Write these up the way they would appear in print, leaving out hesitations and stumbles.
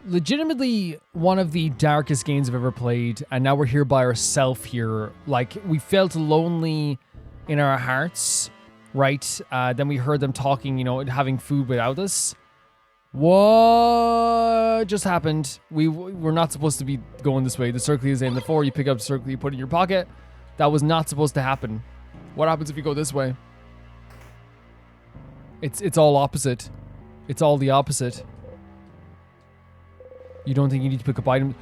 legitimately one of the darkest games I've ever played, and now we're here by ourselves here. Like, we felt lonely in our hearts, right? Then we heard them talking, you know, having food without us. What just happened? We're not supposed to be going this way. The circle is in the floor. You pick up the circle, you put it in your pocket. That was not supposed to happen. What happens if you go this way? It's all opposite. It's all the opposite. You don't think you need to pick up items?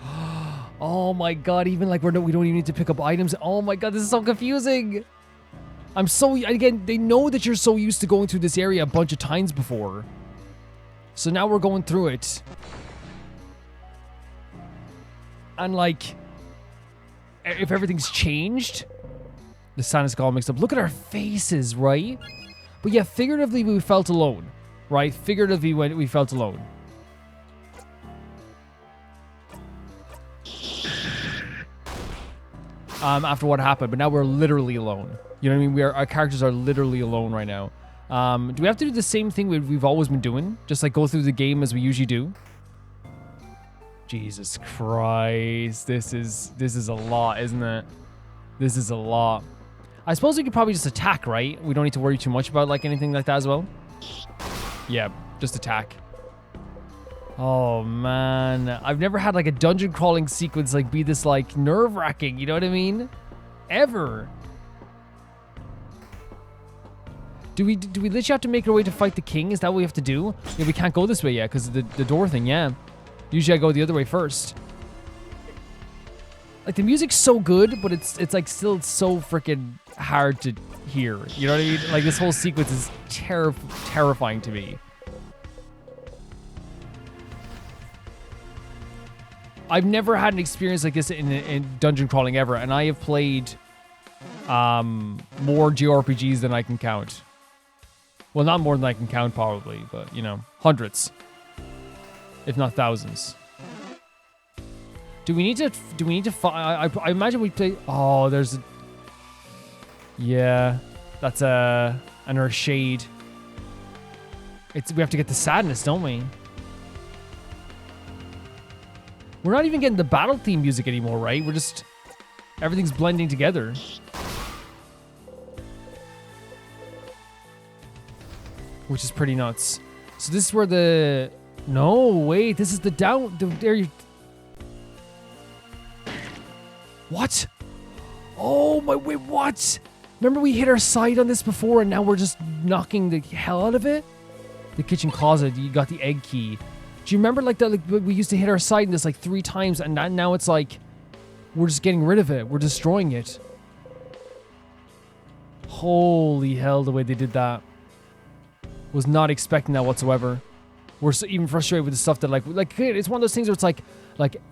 Oh my god, even like we don't even need to pick up items. Oh my god, this is so confusing. Again, they know that you're so used to going through this area a bunch of times before. So now we're going through it. And like, if everything's changed, the sadness got all mixed up. Look at our faces, right? But yeah, figuratively we felt alone, right? Figuratively we felt alone. After what happened, but now we're literally alone. You know what I mean? Our characters are literally alone right now. Do we have to do the same thing we've always been doing? Just like go through the game as we usually do? Jesus Christ. This is a lot, isn't it? This is a lot. I suppose we could probably just attack, right? We don't need to worry too much about like anything like that as well. Yeah, just attack. Oh man, I've never had like a dungeon crawling sequence like be this like nerve-wracking, you know what I mean? Ever. Do we literally have to make our way to fight the king? Is that what we have to do? Yeah, we can't go this way yet because of the door thing, yeah. Usually I go the other way first. Like the music's so good, but it's like still so freaking hard to hear. You know what I mean? Like this whole sequence is terrifying to me. I've never had an experience like this in dungeon crawling ever, and I have played more JRPGs than I can count. Well, not more than I can count probably, but you know, hundreds, if not thousands. Do we need to find? I imagine we play. Oh, there's a. Yeah, that's an Earth Shade. We have to get the sadness, don't we? We're not even getting the battle theme music anymore, right? We're just... everything's blending together. Which is pretty nuts. So this is where the... No, wait. This is the down... There you... What? Oh, my... Wait, what? Remember we hit our side on this before and now we're just knocking the hell out of it? The kitchen closet. You got the egg key. Do you remember like that? Like we used to hit our side in this like 3 times, and now it's like we're just getting rid of it. We're destroying it. Holy hell! The way they did that, was not expecting that whatsoever. We're so even frustrated with the stuff that like it's one of those things where it's like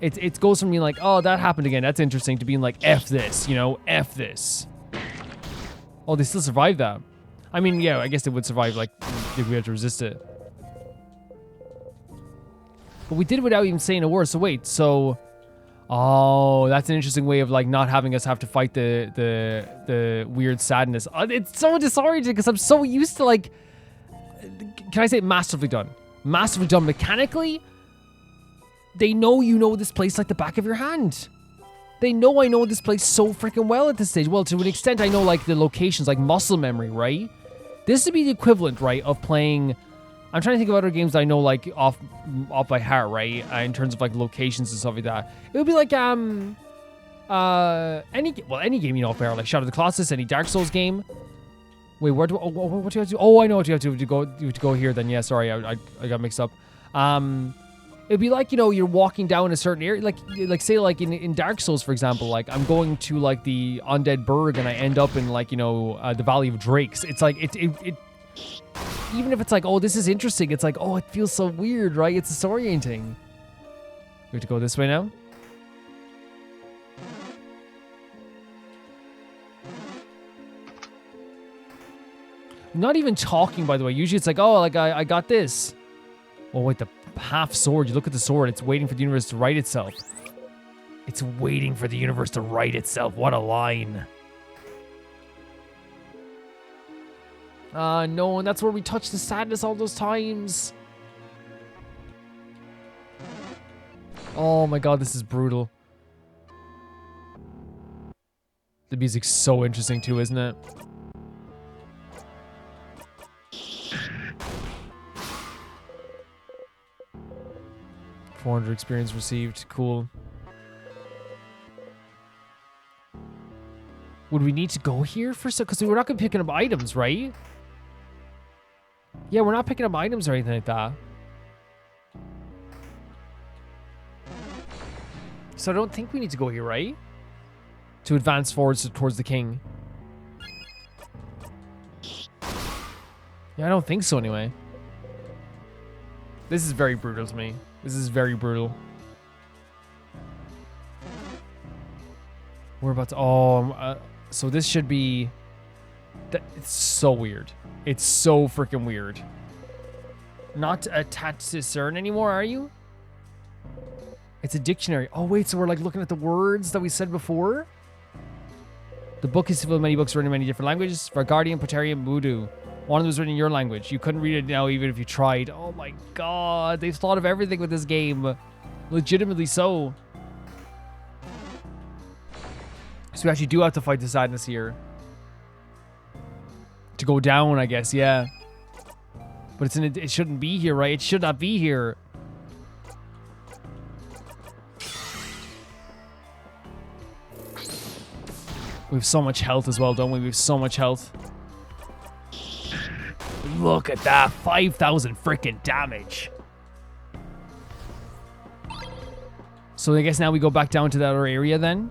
it goes from being like, oh, that happened again, that's interesting, to being like, F this, you know, F this. Oh, they still survived that. I mean, yeah, I guess they would survive like if we had to resist it. But we did it without even saying a word. So wait, so... Oh, that's an interesting way of like not having us have to fight the weird sadness. It's so disorienting because I'm so used to like... Can I say masterfully done? Masterfully done mechanically. They know you know this place like the back of your hand. They know I know this place so freaking well at this stage. Well, to an extent I know like the locations, like muscle memory, right? This would be the equivalent, right, of playing... I'm trying to think of other games that I know like off by heart, right? In terms of like locations and stuff like that. It would be like any game you know off by heart, like Shadow of the Colossus, any Dark Souls game. Wait, what do you have to do? Oh, I know what you have to do. You have to go here then. Yeah, sorry, I got mixed up. It'd be like, you know, you're walking down a certain area, like say like in Dark Souls, for example, like I'm going to like the Undead Burg and I end up in like, you know, the Valley of Drakes. It's like it even if it's like, oh, this is interesting, it's like, oh, it feels so weird, right? It's disorienting. We have to go this way now. Not even talking, by the way. Usually it's like, oh, like I got this. Oh, wait, the half sword. You look at the sword. It's waiting for the universe to right itself. It's waiting for the universe to right itself. What a line. No, and that's where we touched the sadness all those times. Oh my god, this is brutal. The music's so interesting too, isn't it? $400 experience received. Cool. Would we need to go here for so? Because we're not going to be picking up items, right? Yeah, we're not picking up items or anything like that. So I don't think we need to go here, right? To advance forwards towards the king. Yeah, I don't think so anyway. This is very brutal to me. This is very brutal. We're about to... Oh, so this should be... It's so weird. It's so freaking weird. Not attached to CERN anymore, are you? It's a dictionary. Oh, wait, so we're like looking at the words that we said before? The book is full of many books written in many different languages. Vargardian, Potarian, Voodoo. One of them was written in your language. You couldn't read it now even if you tried. Oh my god. They've thought of everything with this game. Legitimately so. So we actually do have to fight the sadness here. To go down, I guess, yeah. But it shouldn't be here, right? It should not be here. We have so much health as well, don't we? We have so much health. Look at that. 5,000 freaking damage. So I guess now we go back down to that other area then.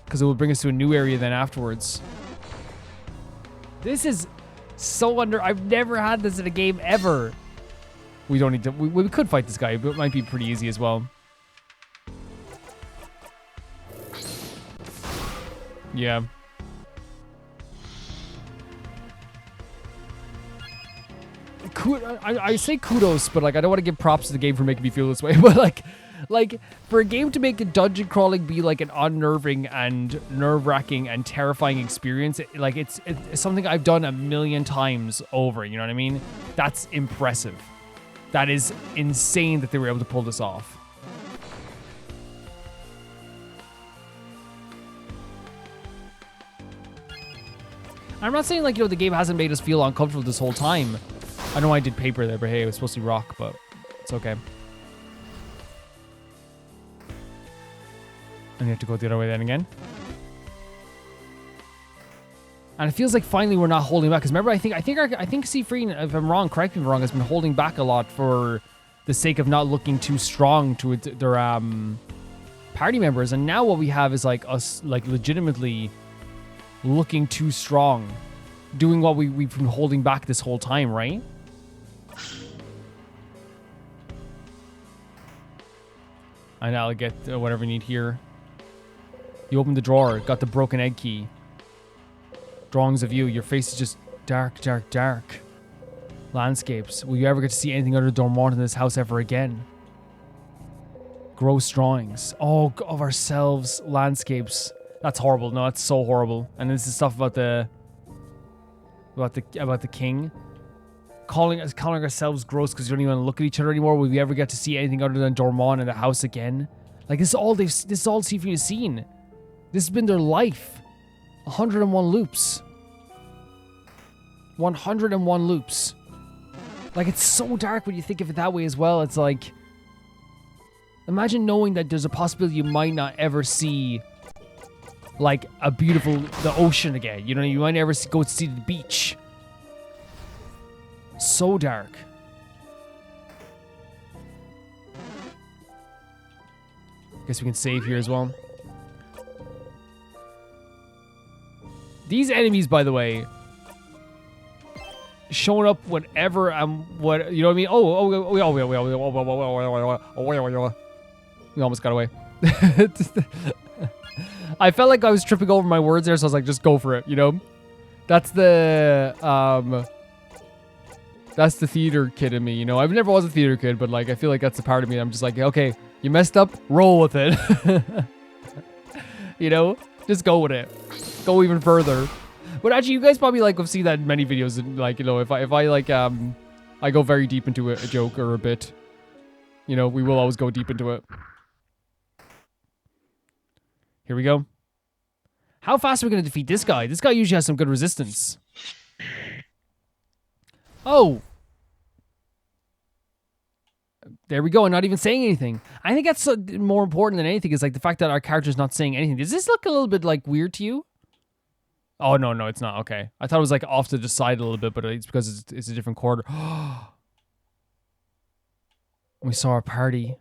Because it will bring us to a new area then afterwards. This is so I've never had this in a game ever. We don't need to... We could fight this guy, but it might be pretty easy as well. Yeah. I say kudos, but like I don't want to give props to the game for making me feel this way. But like for a game to make a dungeon crawling be like an unnerving and nerve-wracking and terrifying experience, it's something I've done a million times over. You know what I mean? That's impressive. That is insane that they were able to pull this off. I'm not saying, like, you know, the game hasn't made us feel uncomfortable this whole time. I know I did paper there, but hey, it was supposed to be rock, but it's okay. And you have to go the other way then again. And it feels like finally we're not holding back. Because remember, I think Seafreen, if I'm wrong, correct me if I'm wrong, has been holding back a lot for the sake of not looking too strong to their party members. And now what we have is like us, like, legitimately looking too strong, doing what we've been holding back this whole time, right? And I'll get whatever you need here. You open the drawer, got the broken egg key. Drawings of you. Your face is just dark, dark, dark. Landscapes. Will you ever get to see anything other Dormont in this house ever again? Gross drawings. Oh, of ourselves. Landscapes. That's horrible. No, that's so horrible. And this is stuff about the king. Calling ourselves gross because you don't even want to look at each other anymore. Will we ever get to see anything other than Dormont in the house again? Like, this is all Seafreen has seen. This has been their life. 101 loops. 101 loops. Like, it's so dark when you think of it that way as well. It's like, imagine knowing that there's a possibility you might not ever see, like, the ocean again. You know, you might never go see the beach. So dark. Guess we can save here as well. These enemies, by the way, showing up whenever what, you know what I mean? We almost got away. I felt like I was tripping over my words there, so I was like, just go for it, you know? That's the theater kid in me, you know? I've never was a theater kid, but like I feel like that's a part of me. I'm just like, okay, you messed up, roll with it. You know? Just go with it. Go even further. But actually, you guys probably like have seen that in many videos, and like, you know, if I like I go very deep into a joke or a bit, You know, we will always go deep into it. Here we go. How fast are we going to defeat this guy? This guy usually has some good resistance. Oh. There we go. And not even saying anything. I think that's more important than anything is like the fact that our character's not saying anything. Does this look a little bit like weird to you? Oh, no, it's not. Okay. I thought it was like off to the side a little bit, but it's because it's a different quarter. We saw a party.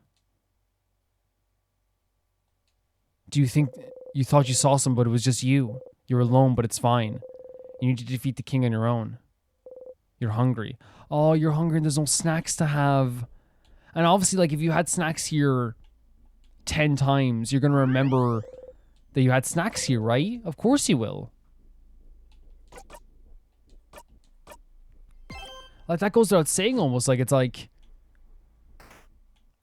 Do you think you thought you saw some, but it was just you? You're alone, but it's fine. You need to defeat the king on your own. You're hungry. Oh, you're hungry and there's no snacks to have. And obviously, like, if you had snacks here 10 times, you're going to remember that you had snacks here, right? Of course you will. Like, that goes without saying almost. Like, it's like...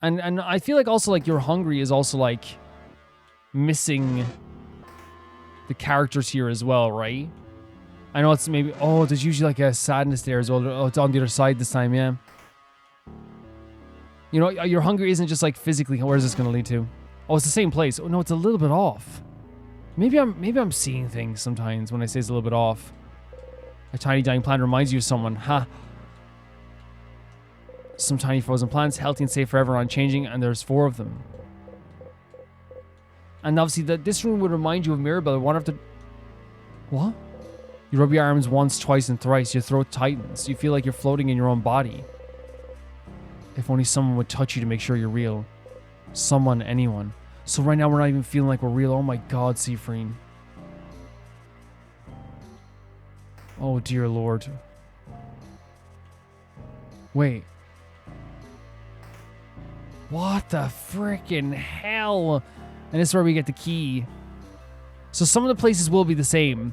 And I feel like also, like, you're hungry is also, like, missing the characters here as well, right? I know it's maybe... Oh, there's usually, like, a sadness there as well. Oh, it's on the other side this time, yeah. You know, your hunger isn't just, like, physically... Where is this going to lead to? Oh, it's the same place. Oh, no, it's a little bit off. Maybe I'm seeing things sometimes when I say it's a little bit off. A tiny dying plant reminds you of someone. Ha! Some tiny frozen plants, healthy and safe forever, unchanging, and there's 4 of them. And obviously, this room would remind you of Mirabelle. I wonder if the... What? You rub your arms once, twice, and thrice. Your throat tightens. You feel like you're floating in your own body. If only someone would touch you to make sure you're real. Someone, anyone. So right now, we're not even feeling like we're real. Oh my god, Seafreen. Oh dear lord. Wait. What the freaking hell? And this is where we get the key. So some of the places will be the same.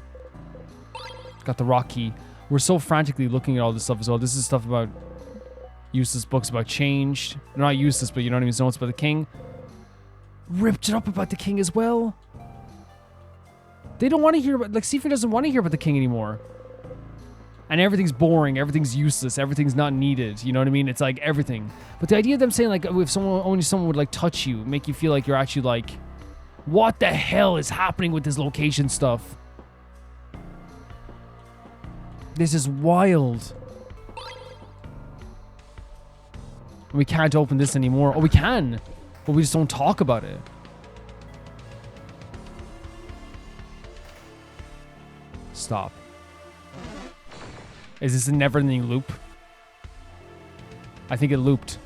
Got the rock key. We're so frantically looking at all this stuff as well. This is stuff about useless books about change. They're not useless, but you know what I mean? Notes about the king. Ripped it up about the king as well. They don't want to hear about... Like, Seafreen doesn't want to hear about the king anymore. And everything's boring, everything's useless, everything's not needed. You know what I mean? It's like everything. But the idea of them saying like, if only someone would like touch you, make you feel like you're actually like, what the hell is happening with this location stuff? This is wild. We can't open this anymore. Oh, we can, but we just don't talk about it. Stop. Is this a never-ending loop? I think it looped.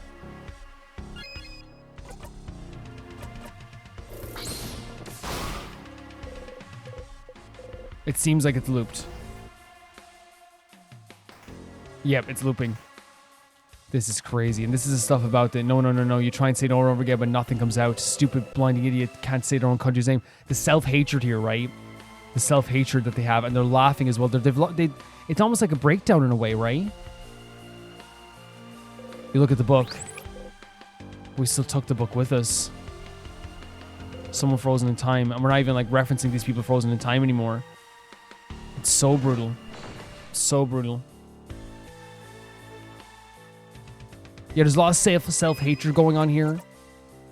It seems like it's looped. Yep, it's looping. This is crazy. And this is the stuff about the no. You try and say it over and over again, but nothing comes out. Stupid, blinding idiot can't say their own country's name. The self-hatred here, right? The self-hatred that they have. And they're laughing as well. It's almost like a breakdown in a way, right? You look at the book. We still took the book with us. Someone frozen in time. And we're not even like referencing these people frozen in time anymore. It's so brutal. So brutal. Yeah, there's a lot of self-hatred going on here.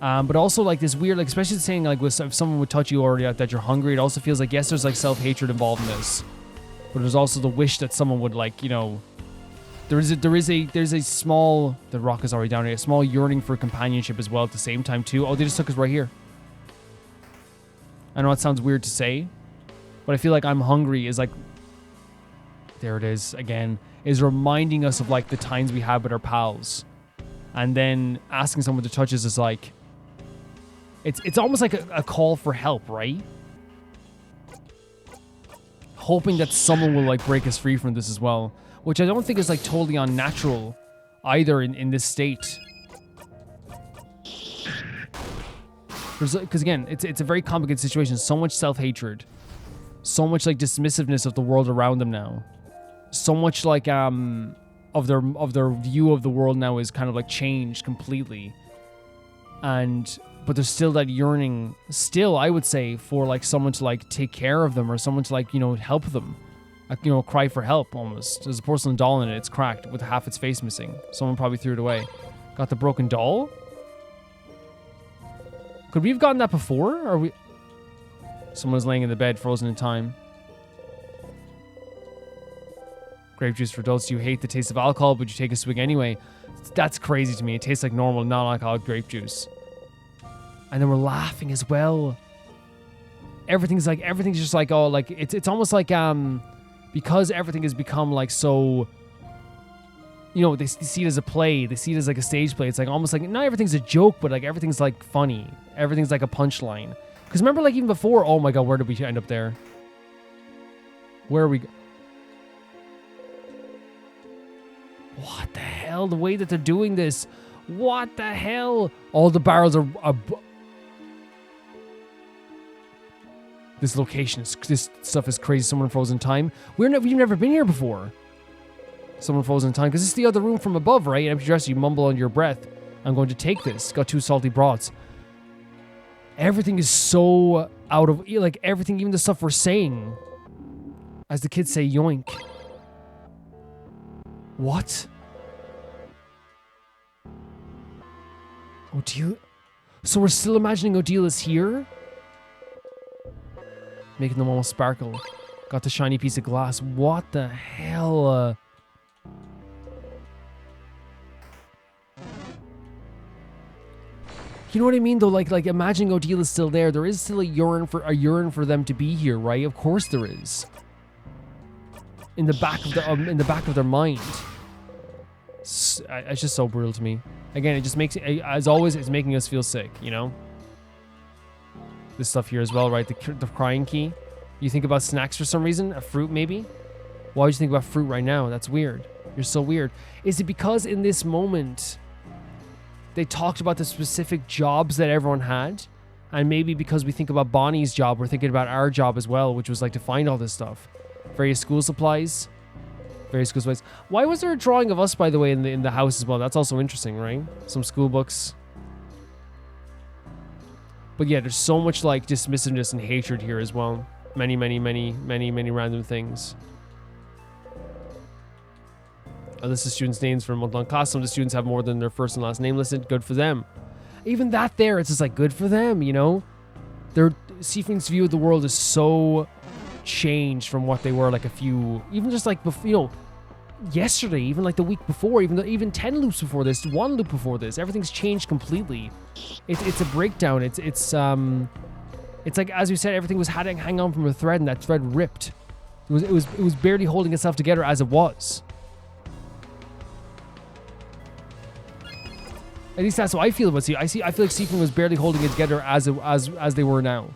But also like this weird, like especially saying like if someone would touch you already that you're hungry, it also feels like, yes, there's like self-hatred involved in this. But there's also the wish that someone would like, you know, there's a small, the rock is already down here, a small yearning for companionship as well at the same time too. Oh, they just took us right here. I know it sounds weird to say, but I feel like I'm hungry is like, there it is again, is reminding us of like the times we had with our pals. And then asking someone to touch us is like, it's almost like a call for help, right? Hoping that someone will like break us free from this as well, which I don't think is like totally unnatural either in this state. Because again, it's a very complicated situation. So much self-hatred, so much like dismissiveness of the world around them now, so much like of their view of the world now is kind of like changed completely. But there's still that yearning, still, I would say, for like someone to like take care of them or someone to like, you know, help them. Like, you know, cry for help almost. There's a porcelain doll in it. It's cracked with half its face missing. Someone probably threw it away. Got the broken doll? Could we have gotten that before? Or we... Someone's laying in the bed, frozen in time. Grape juice for adults. You hate the taste of alcohol, but you take a swig anyway. That's crazy to me. It tastes like normal, non-alcoholic grape juice. And then we're laughing as well. Everything's just like, oh, like, it's almost like, because everything has become like so, you know, they see it as a play. They see it as like a stage play. It's like almost like, not everything's a joke, but like everything's like funny. Everything's like a punchline. Because remember, like, even before, oh my God, where did we end up there? Where are we? What the hell? The way that they're doing this. What the hell? All the barrels are this location is, this stuff is crazy. Someone frozen time. We've never been here before. Someone frozen time, because this is the other room from above, right? Empty dresser, you mumble under your breath. I'm going to take this. Got 2 salty broths. Everything is so out of, like, everything, even the stuff we're saying. As the kids say, yoink. What? Odile? So we're still imagining Odile is here? Making them almost sparkle. Got the shiny piece of glass. What the hell? You know what I mean, though? Like imagining Odile is still there. There is still a yearn for them to be here, right? Of course there is. In the back of their mind. It's just so brutal to me. Again, it just makes, as always, it's making us feel sick. You know. This stuff here as well, right? The crying key. You think about snacks for some reason? A fruit, maybe? Why would you think about fruit right now? That's weird. You're so weird. Is it because in this moment they talked about the specific jobs that everyone had? And maybe because we think about Bonnie's job, we're thinking about our job as well, which was like to find all this stuff. Various school supplies. Various school supplies. Why was there a drawing of us, by the way, in the house as well? That's also interesting, right? Some school books. But yeah, there's so much like dismissiveness and hatred here as well. Many random things. A list of students' names for a month-long class. Some of the students have more than their first and last name listed. Good for them. Even that there, it's just like, good for them, you know? Their Seafriend's view of the world is so changed from what they were like a few, even just like, you know, yesterday, even like the week before, even 10 loops before this, 1 loop before this, everything's changed completely. It's a breakdown. It's like, as we said, everything was hang on from a thread, and that thread ripped. It was barely holding itself together as it was. At least that's how I feel about I feel like Seafriend was barely holding it together as they were now.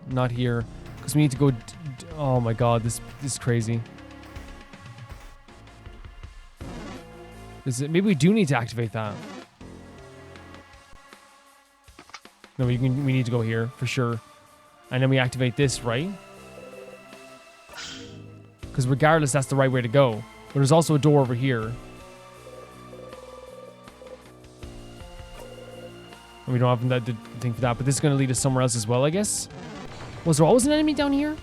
Not here, because we need to go. Oh my God, this is crazy. Maybe we do need to activate that. No, we need to go here for sure, and then we activate this, right? Because regardless, that's the right way to go. But there's also a door over here, and we don't have that thing for that. But this is going to lead us somewhere else as well, I guess. Was there always an enemy down here?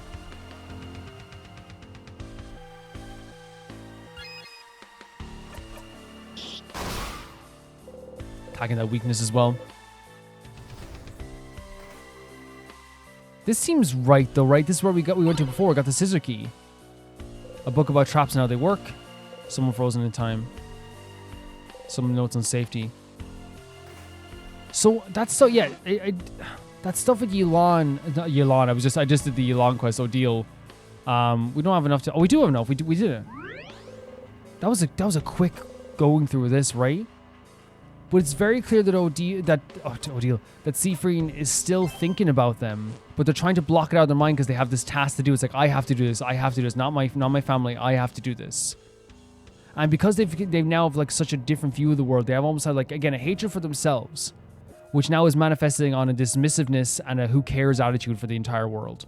Attacking that weakness as well. This seems right though, right? This is where we went to before. We got the scissor key. A book about traps and how they work. Someone frozen in time. Some notes on safety. So that's so yeah. That stuff with Yelan, not Yelan. I just did the Yelan quest. Odile. We don't have enough to. Oh, we do have enough. We did it. That was a quick going through this, right? But it's very clear that Odile, that Seafriend is still thinking about them, but they're trying to block it out of their mind because they have this task to do. It's like, I have to do this. I have to do this. Not my family. I have to do this. And because they've now have like such a different view of the world, they have almost had like, again, a hatred for themselves, which now is manifesting on a dismissiveness and a who cares attitude for the entire world.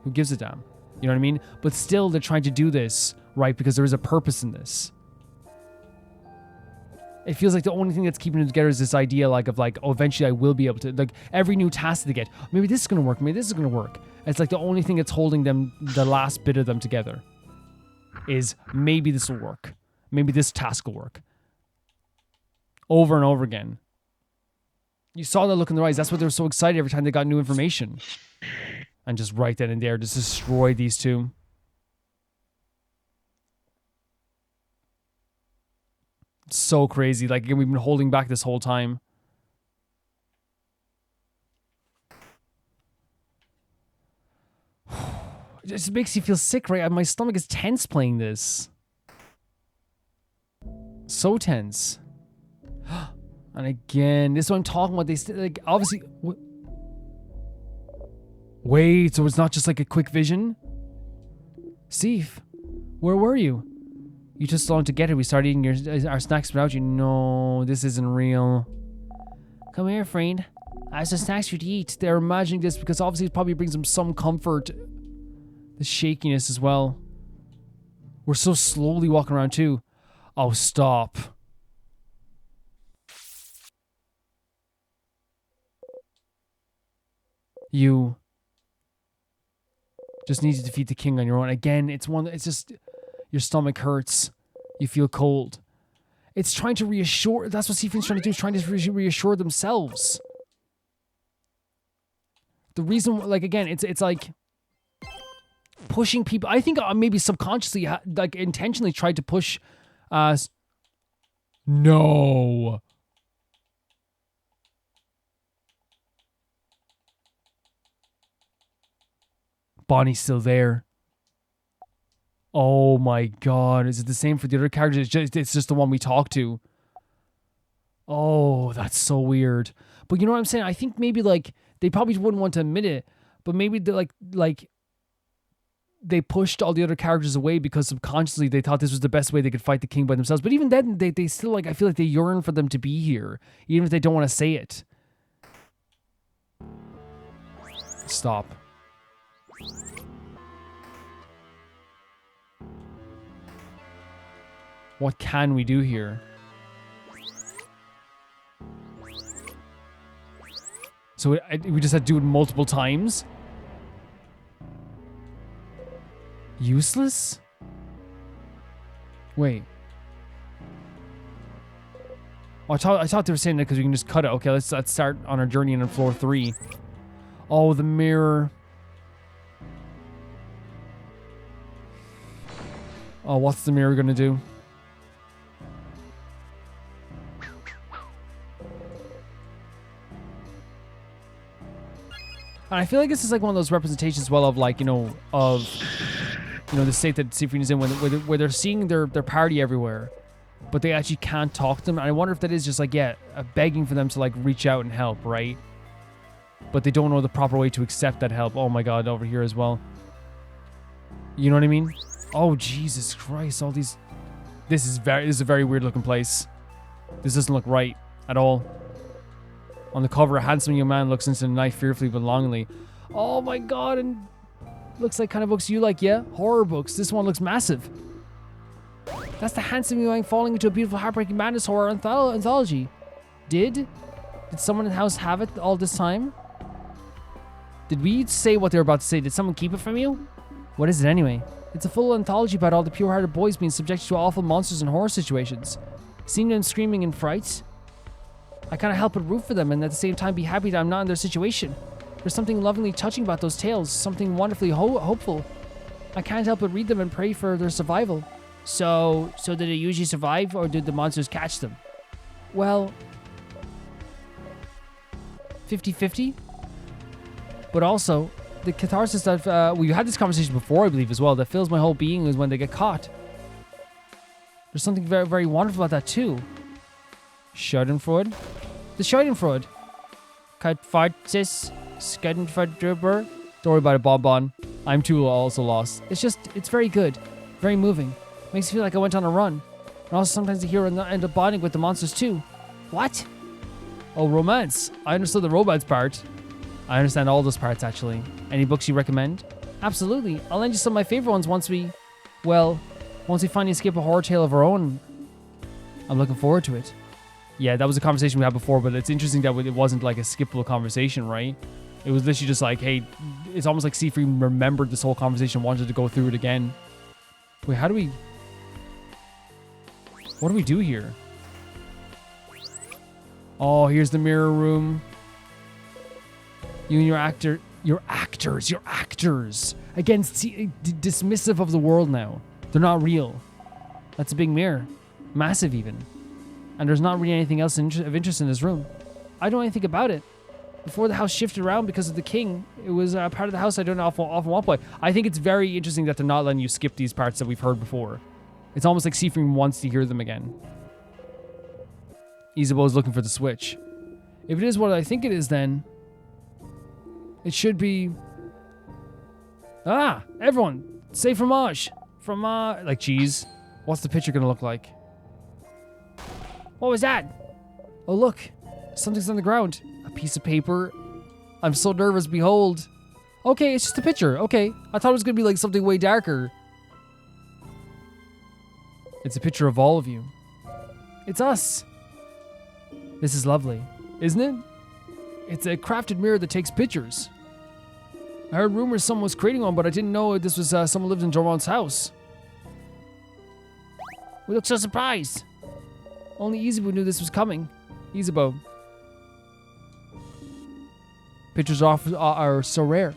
Who gives a damn? You know what I mean? But still, they're trying to do this, right? Because there is a purpose in this. It feels like the only thing that's keeping them together is this idea of oh, eventually I will be able to, like, every new task they get, maybe this is going to work, maybe this is going to work. It's like the only thing that's holding them, the last bit of them together, is maybe this will work. Maybe this task will work. Over and over again. You saw that look in their eyes. That's why they were so excited every time they got new information. And just right then and there, just destroy these two. It's so crazy. Like, again, we've been holding back this whole time. It just makes you feel sick, right? My stomach is tense playing this. So tense. And again, this is what I'm talking about. They like obviously. Wait, so it's not just like a quick vision? Sif, where were you? You took so long to get here. We started eating our snacks without you. No, this isn't real. Come here, friend. I have some snacks for you to eat. They're imagining this because obviously it probably brings them some comfort. The shakiness as well. We're so slowly walking around too. Oh, stop. You just need to defeat the king on your own. Again, it's just your stomach hurts. You feel cold. It's trying to reassure. That's what Sifu's trying to do. Is trying to reassure themselves. The reason, like, again, it's like pushing people. I think maybe subconsciously, like, intentionally tried to push us. No. Bonnie's still there. Oh my god. Is it the same for the other characters? It's just the one we talked to. Oh, that's so weird. But you know what I'm saying? I think maybe like they probably wouldn't want to admit it, but maybe they like they pushed all the other characters away because subconsciously they thought this was the best way they could fight the king by themselves. But even then, they still, like, I feel like they yearn for them to be here, even if they don't want to say it. Stop. What can we do here? So we just had to do it multiple times? Useless? Wait. Oh, I thought they were saying that because we can just cut it. Okay, let's start on our journey on floor 3. Oh, the mirror. Oh, what's the mirror gonna do? And I feel like this is like one of those representations, well, of like, of the state that Sifu is in, where they're seeing their party everywhere, but they actually can't talk to them. And I wonder if that is just like, begging for them to like reach out and help, right? But they don't know the proper way to accept that help. Oh my god, over here as well. You know what I mean? Oh, Jesus Christ, all these... This is a very weird looking place. This doesn't look right at all. On the cover, a handsome young man looks into the night fearfully but longingly. Oh my god, and looks like kind of books you like, yeah? Horror books. This one looks massive. That's the handsome young man falling into a beautiful heartbreaking madness horror anthology. Did someone in the house have it all this time? Did we say what they were about to say? Did someone keep it from you? What is it anyway? It's a full anthology about all the pure-hearted boys being subjected to awful monsters and horror situations. Seeing them screaming in fright, I can't help but root for them and at the same time be happy that I'm not in their situation. There's something lovingly touching about those tales, something wonderfully hopeful. I can't help but read them and pray for their survival. So did they usually survive, or did the monsters catch them? Well, 50-50. But also, the catharsis that we had this conversation before, I believe, as well, that fills my whole being is when they get caught. There's something very, very wonderful about that too. Schadenfreude? The Schadenfreude. Katharsis. Schadenfreude. Don't worry about it, Bonbon. I'm too also lost. It's very good. Very moving. Makes me feel like I went on a run. And also sometimes the hero end up bonding with the monsters too. What? Oh, romance. I understood the romance part. I understand all those parts, actually. Any books you recommend? Absolutely. I'll lend you some of my favorite ones once we finally escape a horror tale of our own. I'm looking forward to it. Yeah, that was a conversation we had before, but it's interesting that it wasn't like a skippable conversation, right? It was literally just like, hey, it's almost like Sifu remembered this whole conversation, wanted to go through it again. Wait, how do we... What do we do here? Oh, here's the mirror room. You and your actors. Again, dismissive of the world now. They're not real. That's a big mirror. Massive even. And there's not really anything else of interest in this room. I don't know anything about it. Before the house shifted around because of the king, it was part of the house I don't often walk by. I think it's very interesting that they're not letting you skip these parts that we've heard before. It's almost like Seafreen wants to hear them again. Isabeau's looking for the switch. If it is what I think it is, then it should be... Ah! Everyone! Say fromage! Fromage! Like cheese. What's the picture gonna look like? What was that? Oh, look. Something's on the ground. A piece of paper. I'm so nervous. Behold. Okay, it's just a picture. Okay. I thought it was gonna be like something way darker. It's a picture of all of you. It's us. This is lovely, isn't it? It's a crafted mirror that takes pictures. I heard rumors someone was creating one, but I didn't know this was someone lived in Doron's house. We look so surprised. Only Isabeau knew this was coming. Isabeau. Pictures are so rare.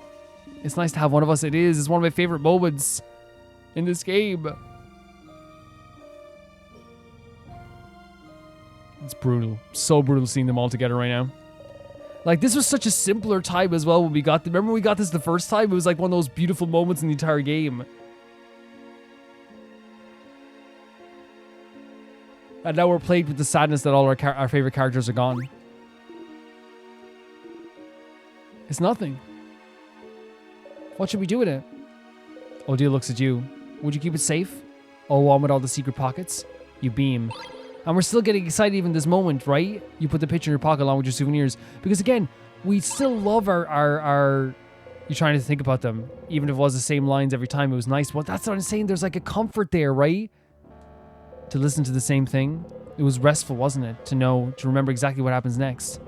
It's nice to have one of us. It is. It's one of my favorite moments in this game. It's brutal. So brutal seeing them all together right now. Like, this was such a simpler time as well when we got... Remember when we got this the first time? It was like one of those beautiful moments in the entire game. And now we're plagued with the sadness that all our favorite characters are gone. It's nothing. What should we do with it? Odile looks at you. Would you keep it safe? Oh, one with all the secret pockets? You beam. And we're still getting excited even this moment, right? You put the picture in your pocket along with your souvenirs. Because again, we still love our you're trying to think about them. Even if it was the same lines every time, it was nice. Well, that's what I'm saying. There's like a comfort there, right? To listen to the same thing. It was restful, wasn't it? To remember exactly what happens next.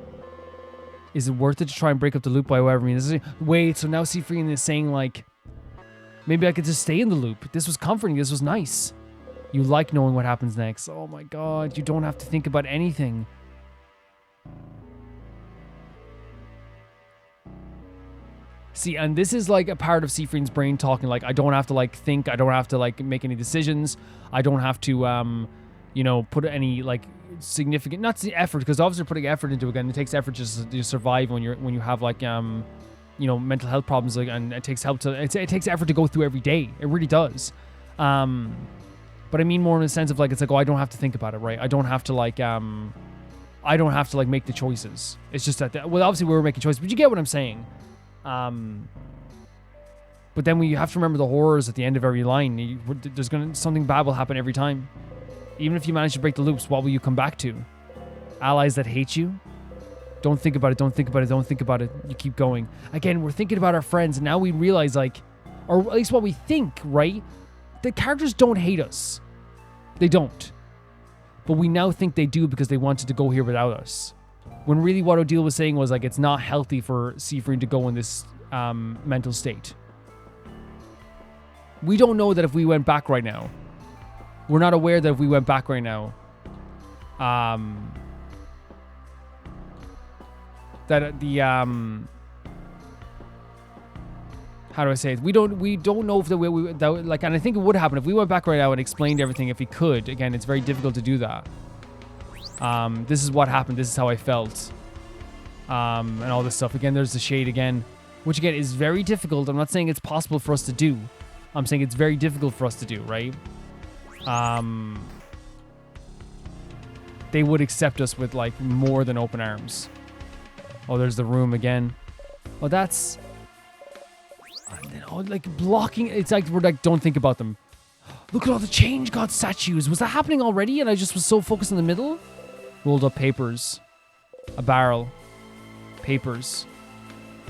Is it worth it to try and break up the loop by whatever means? Wait, so now Seafreen is saying like, maybe I could just stay in the loop. This was comforting. This was nice. You like knowing what happens next. Oh my god, you don't have to think about anything. See, and this is like a part of Seafreen's brain talking like, I don't have to like think, I don't have to like make any decisions. I don't have to, you know, put any like significant, not the effort, because obviously putting effort into it again, it takes effort just to survive when you have like, you know, mental health problems, like, and it takes effort to go through every day. It really does. But I mean more in the sense of like, it's like, oh, I don't have to think about it, right? I don't have to like make the choices. It's just that, well, obviously we were making choices, but you get what I'm saying. But then we have to remember the horrors at the end of every line. Something bad will happen every time. Even if you manage to break the loops, what will you come back to? Allies that hate you? Don't think about it, don't think about it, don't think about it. You keep going. Again, we're thinking about our friends, and now we realize like, or at least what we think, right? The characters don't hate us. They don't. But we now think they do because they wanted to go here without us. When really what Odile was saying was like, it's not healthy for Seafreen to go in this mental state. We don't know that if we went back right now. We're not aware that if we went back right now, that the how do I say it? We don't know if like, and I think it would happen if we went back right now and explained everything. If we could, again, it's very difficult to do that. This is what happened. This is how I felt, and all this stuff. Again, there's the shade again, which again is very difficult. I'm not saying it's possible for us to do. I'm saying it's very difficult for us to do, right? They would accept us with like more than open arms. Oh, there's the room again. Oh, that's... Oh, like blocking. It's like we're like, don't think about them. Look at all the Change God statues. Was that happening already? And I just was so focused in the middle. Rolled up papers. A barrel. Papers.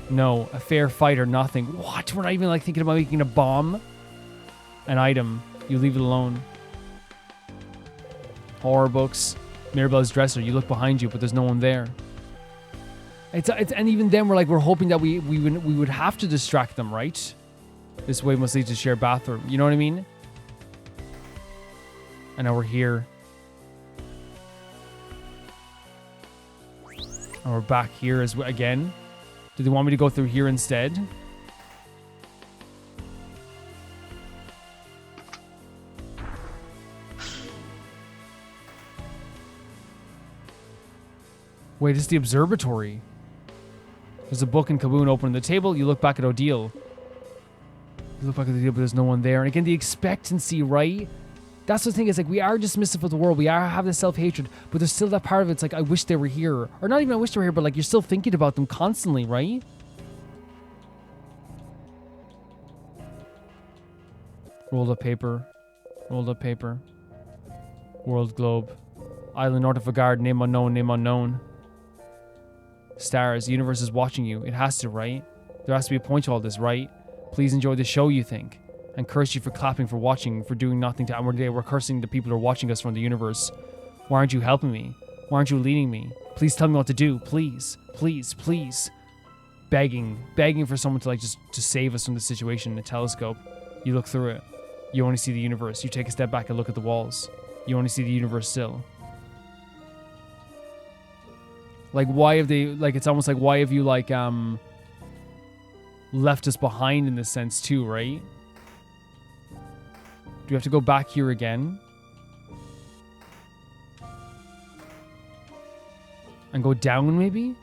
No, a fair fight or nothing. What? We're not even like thinking about making a bomb. An item. You leave it alone. Horror books. Mirabelle's dresser. You look behind you, but there's no one there. It's and even then we're hoping that we would have to distract them, right? This way must lead to shared bathroom. You know what I mean? And now we're here. And we're back here again. Do they want me to go through here instead? Wait, it's the observatory. There's a book and Kaboon open on the table. You look back at Odile. You look back at Odile, but there's no one there. And again, the expectancy, right? That's the thing, is like, we are dismissive of the world. We have this self-hatred, but there's still that part of it. It's like, I wish they were here. Or not even I wish they were here, but like, you're still thinking about them constantly, right? Rolled up paper. Rolled up paper. World globe. Island north of Vagard. Name unknown. Name unknown. Stars. The universe is watching you. It has to, right? There has to be a point to all this, right? Please enjoy the show, you think. And curse you for clapping, for watching, for doing nothing to... And we're cursing the people who are watching us from the universe. Why aren't you helping me? Why aren't you leading me? Please tell me what to do. Please. Please. Please. Begging. Begging for someone to, like, just to save us from the situation in a telescope. You look through it. You only see the universe. You take a step back and look at the walls. You only see the universe still. Like, why have they... Like, it's almost like, why have you, like, left us behind in this sense, too, right? Do we have to go back here again? And go down, maybe?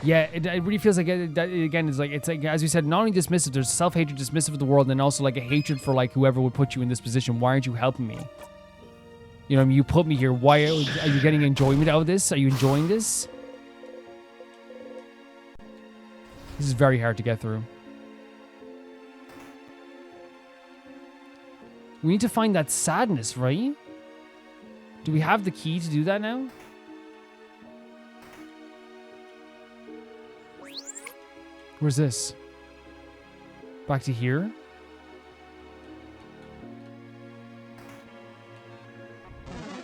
Yeah, it really feels like, again, it's like, as you said, not only dismissive, there's self-hatred, dismissive of the world, and then also, like, a hatred for, like, whoever would put you in this position. Why aren't you helping me? You know, I mean, you put me here. Why are you getting enjoyment out of this? Are you enjoying this? This is very hard to get through. We need to find that sadness, right? Do we have the key to do that now? Where's this? Back to here?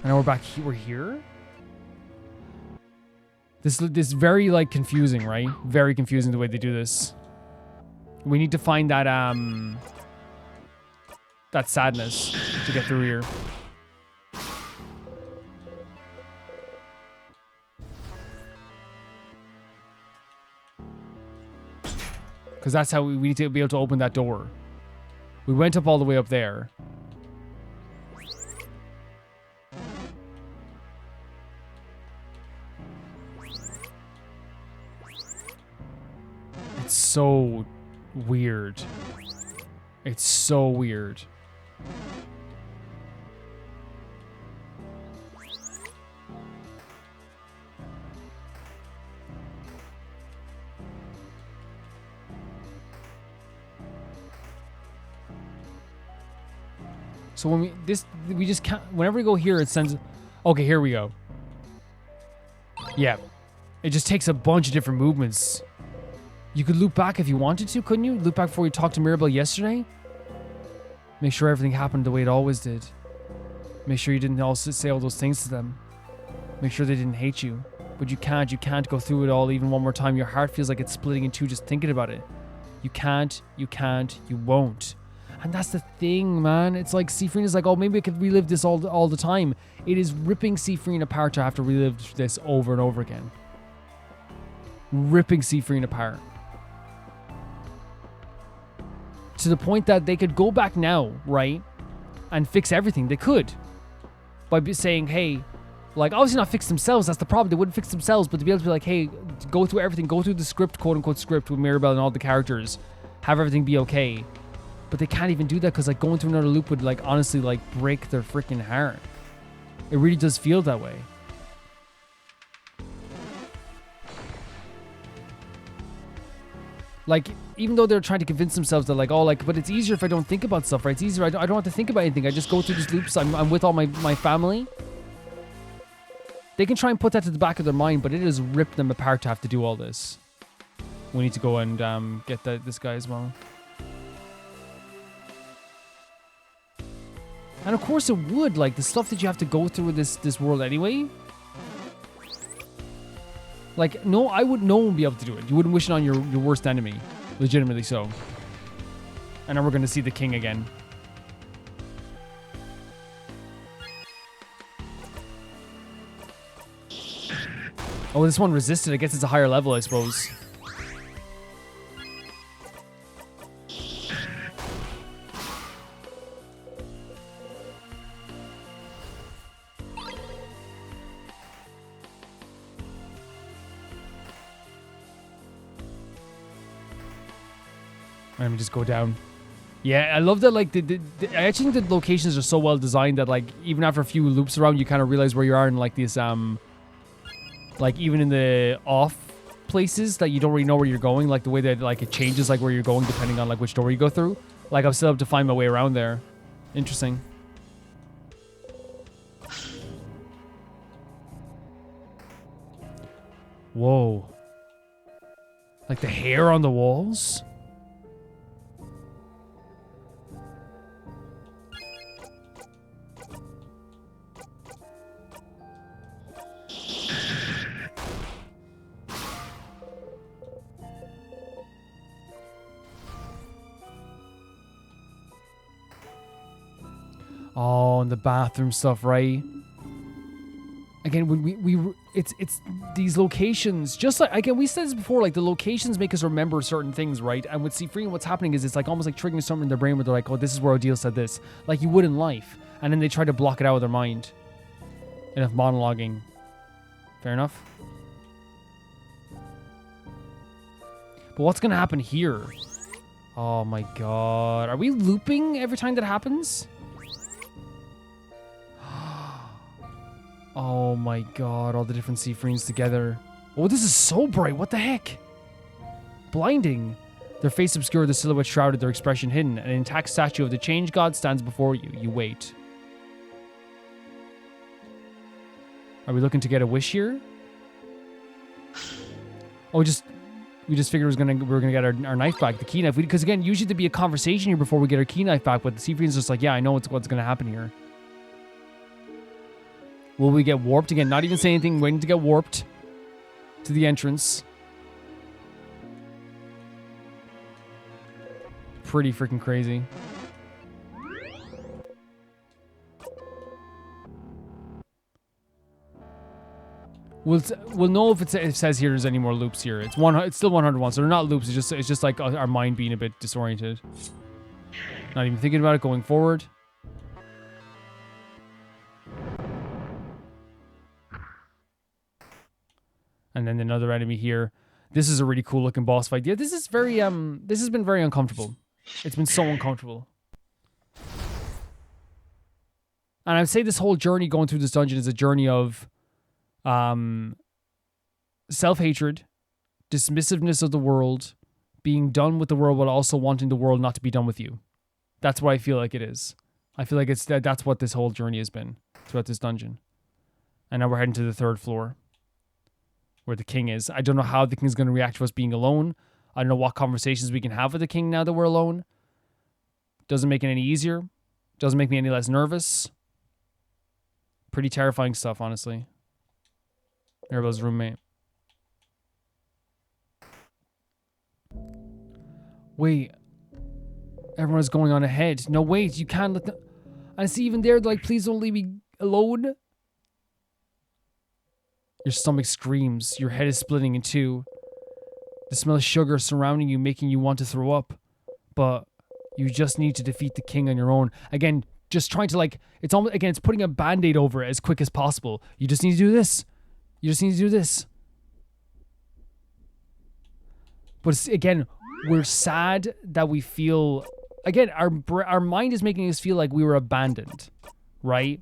And now we're back here. We're here? This very, like, confusing, right? Very confusing the way they do this. We need to find that, that sadness to get through here. Because that's how we need to be able to open that door. We went up all the way up there. It's so weird. It's so weird. So when we just can't, whenever we go here, it sends, okay, here we go. Yeah. It just takes a bunch of different movements. You could loop back if you wanted to, couldn't you? Loop back before you talked to Mirabelle yesterday? Make sure everything happened the way it always did. Make sure you didn't also say all those things to them. Make sure they didn't hate you. But you can't go through it all even one more time. Your heart feels like it's splitting in two just thinking about it. You can't, you won't. And that's the thing, man. It's like Sifrine is like, oh, maybe I could relive this all the time. It is ripping Sifrine apart to have to relive this over and over again. Ripping Sifrine apart. To the point that they could go back now, right? And fix everything. They could. By saying, hey, like, obviously not fix themselves. That's the problem. They wouldn't fix themselves. But to be able to be like, hey, go through everything. Go through the script, quote unquote script with Mirabelle and all the characters. Have everything be okay. But they can't even do that because, like, going through another loop would, like, honestly, like, break their freaking heart. It really does feel that way. Like, even though they're trying to convince themselves that, like, oh, like, but it's easier if I don't think about stuff, right? It's easier. I don't have to think about anything. I just go through these loops. I'm with all my family. They can try and put that to the back of their mind, but it has ripped them apart to have to do all this. We need to go and get this guy as well. And of course it would, like, the stuff that you have to go through with this world anyway. Like, no one would be able to do it. You wouldn't wish it on your worst enemy. Legitimately so. And now we're going to see the king again. Oh, this one resisted. I guess it's a higher level, I suppose. Let me just go down. Yeah, I love that, like, I actually think the locations are so well designed that, like, even after a few loops around, you kind of realize where you are in, like, this, like, even in the off places that you don't really know where you're going, like, the way that, like, it changes, like, where you're going depending on, like, which door you go through. Like, I'll still have to find my way around there. Interesting. Whoa. Like, the hair on the walls? Oh, and the bathroom stuff, right? Again, when it's these locations, just like, again, we said this before, like, the locations make us remember certain things, right? And with Seafree, what's happening is it's like almost like triggering something in their brain where they're like, oh, this is where Odile said this, like you would in life, and then they try to block it out of their mind. Enough monologuing. Fair enough. But what's gonna happen here? Oh my god, are we looping every time that happens? Oh my god, all the different Seafreens together. Oh, this is so bright. What the heck? Blinding. Their face obscured, the silhouette shrouded, their expression hidden. An intact statue of the change god stands before you. You wait. Are we looking to get a wish here? Oh, we just figured we were gonna get our knife back, the key knife. Because again, usually there'd be a conversation here before we get our key knife back, but the Seafreen's just like, yeah, I know what's gonna happen here. Will we get warped again? Not even saying anything, waiting to get warped to the entrance. Pretty freaking crazy. We'll know if it says here there's any more loops here. It's still 101, so they're not loops. It's just like our mind being a bit disoriented. Not even thinking about it, going forward. And then another enemy here. This is a really cool looking boss fight. Yeah, this is very this has been very uncomfortable. It's been so uncomfortable. And I would say this whole journey going through this dungeon is a journey of self-hatred, dismissiveness of the world, being done with the world while also wanting the world not to be done with you. That's what I feel like it is. I feel like that's what this whole journey has been throughout this dungeon. And now we're heading to the 3rd floor, where the king is. I don't know how the king's going to react to us being alone. I don't know what conversations we can have with the king now that we're alone. Doesn't make it any easier. Doesn't make me any less nervous. Pretty terrifying stuff, honestly. Mirabelle's roommate. Wait. Everyone's going on ahead. No, wait. You can't let them... I see even there, like, please don't leave me alone. Your stomach screams. Your head is splitting in two. The smell of sugar surrounding you, making you want to throw up. But you just need to defeat the king on your own. Again, just trying to, like, it's almost, again, it's putting a band-aid over it as quick as possible. You just need to do this. You just need to do this. But it's, again, we're sad that we feel... Again, our mind is making us feel like we were abandoned, right?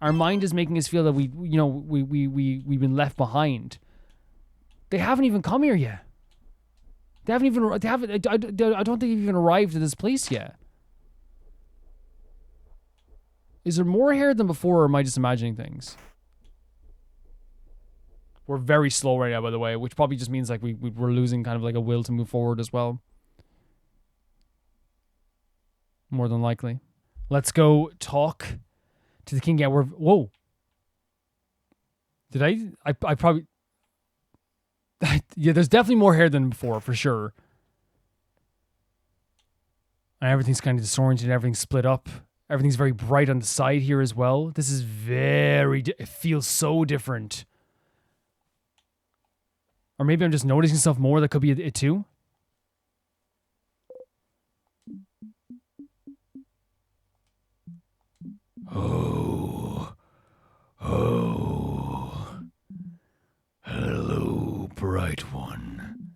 Our mind is making us feel that we've been left behind. They haven't even come here yet. I don't think they've even arrived at this place yet. Is there more here than before, or am I just imagining things? We're very slow right now, by the way, which probably just means like we're losing kind of like a will to move forward as well. More than likely. Let's go talk to the king. Yeah, we're... Whoa. Did I probably... Yeah, there's definitely more hair than before, for sure. And everything's kind of disoriented. Everything's split up. Everything's very bright on the side here as well. This is very... It feels so different. Or maybe I'm just noticing stuff more that could be it too. Oh. Hello, bright one.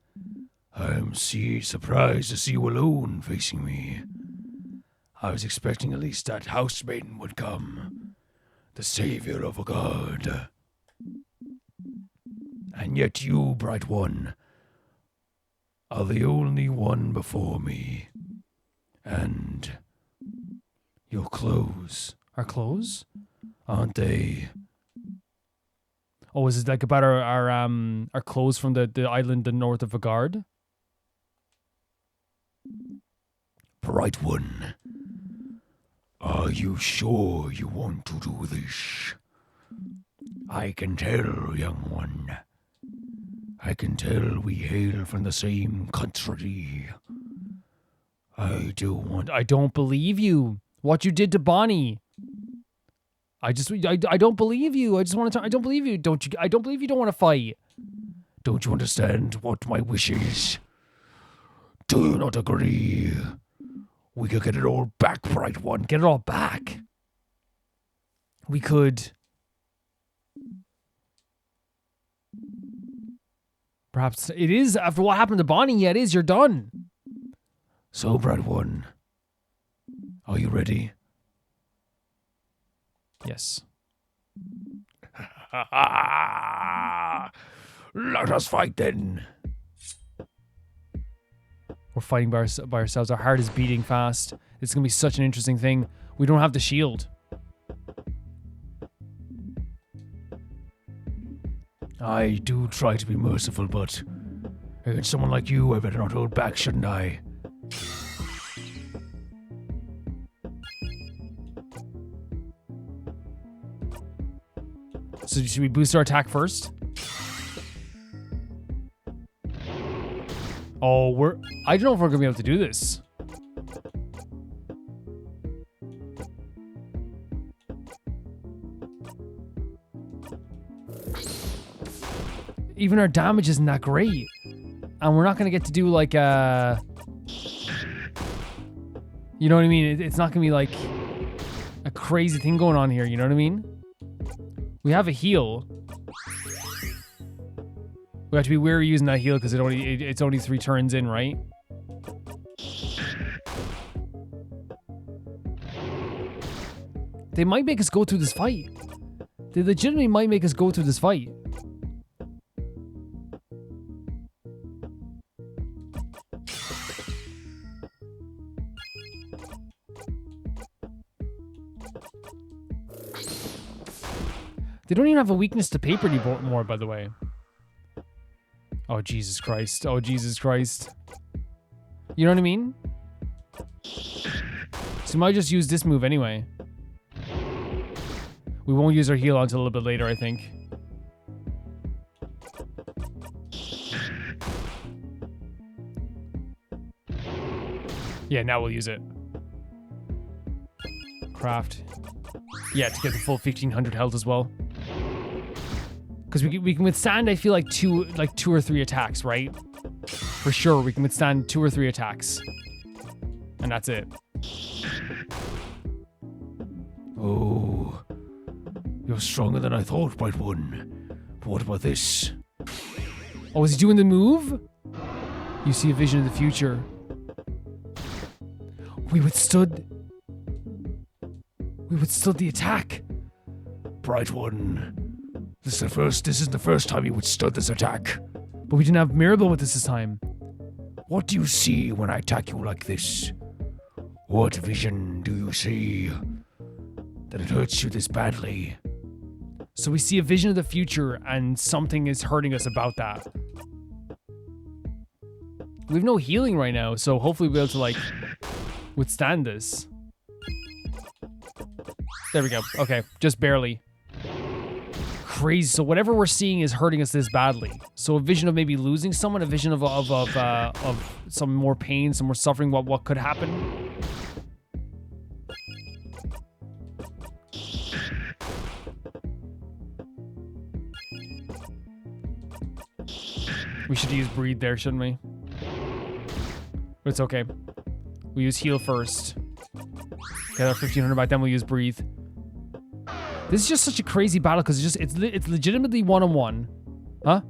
I'm surprised to see you alone facing me. I was expecting at least that house maiden would come, the savior of a god. And yet you, bright one, are the only one before me. And your clothes. Our clothes? Aren't they? Oh, is it like about our clothes from the island the north of Vagard? Bright one, are you sure you want to do this? I can tell, young one. I can tell we hail from the same country. I don't believe you. What you did to Bonnie. I don't believe you. I just want to. I don't believe you. I don't believe you don't want to fight. Don't you understand what my wish is? Do you not agree? We could get it all back, bright one. Get it all back. We could. Perhaps it is after what happened to Bonnie. Yeah, it is. You're done. So, bright one, are you ready? Yes. Let us fight then. We're fighting by ourselves. Our heart is beating fast. It's going to be such an interesting thing. We don't have the shield. I do try to be merciful, but against someone like you, I better not hold back, shouldn't I? So should we boost our attack first? Oh, I don't know if we're gonna be able to do this. Even our damage isn't that great. And we're not gonna get to do like you know what I mean? It's not gonna be like a crazy thing going on here, you know what I mean? We have a heal. We have to be wary using that heal because it's only 3 turns in, right? They might make us go through this fight. They legitimately might make us go through this fight. They don't even have a weakness to paper anymore, by the way. Oh, Jesus Christ. Oh, Jesus Christ. You know what I mean? So we might just use this move anyway. We won't use our heal until a little bit later, I think. Yeah, now we'll use it. Craft. Yeah, to get the full 1500 health as well. Because we can withstand, I feel like two or three attacks, right? For sure, we can withstand 2 or 3 attacks. And that's it. Oh, you're stronger than I thought, bright one. But what about this? Oh, is he doing the move? You see a vision of the future. We withstood the attack. Bright one. This isn't the first time you withstood this attack. But we didn't have Mirabelle with us this time. What do you see when I attack you like this? What vision do you see that it hurts you this badly? So we see a vision of the future and something is hurting us about that. We have no healing right now, so hopefully we'll be able to like withstand this. There we go. Okay, just barely. Crazy. So whatever we're seeing is hurting us this badly. So a vision of maybe losing someone, a vision of some more pain, some more suffering. What could happen? We should use breathe there, shouldn't we? But it's okay. We use heal first. Get our 1500 back, then we'll use breathe. This is just such a crazy battle because it's legitimately one-on-one. Huh?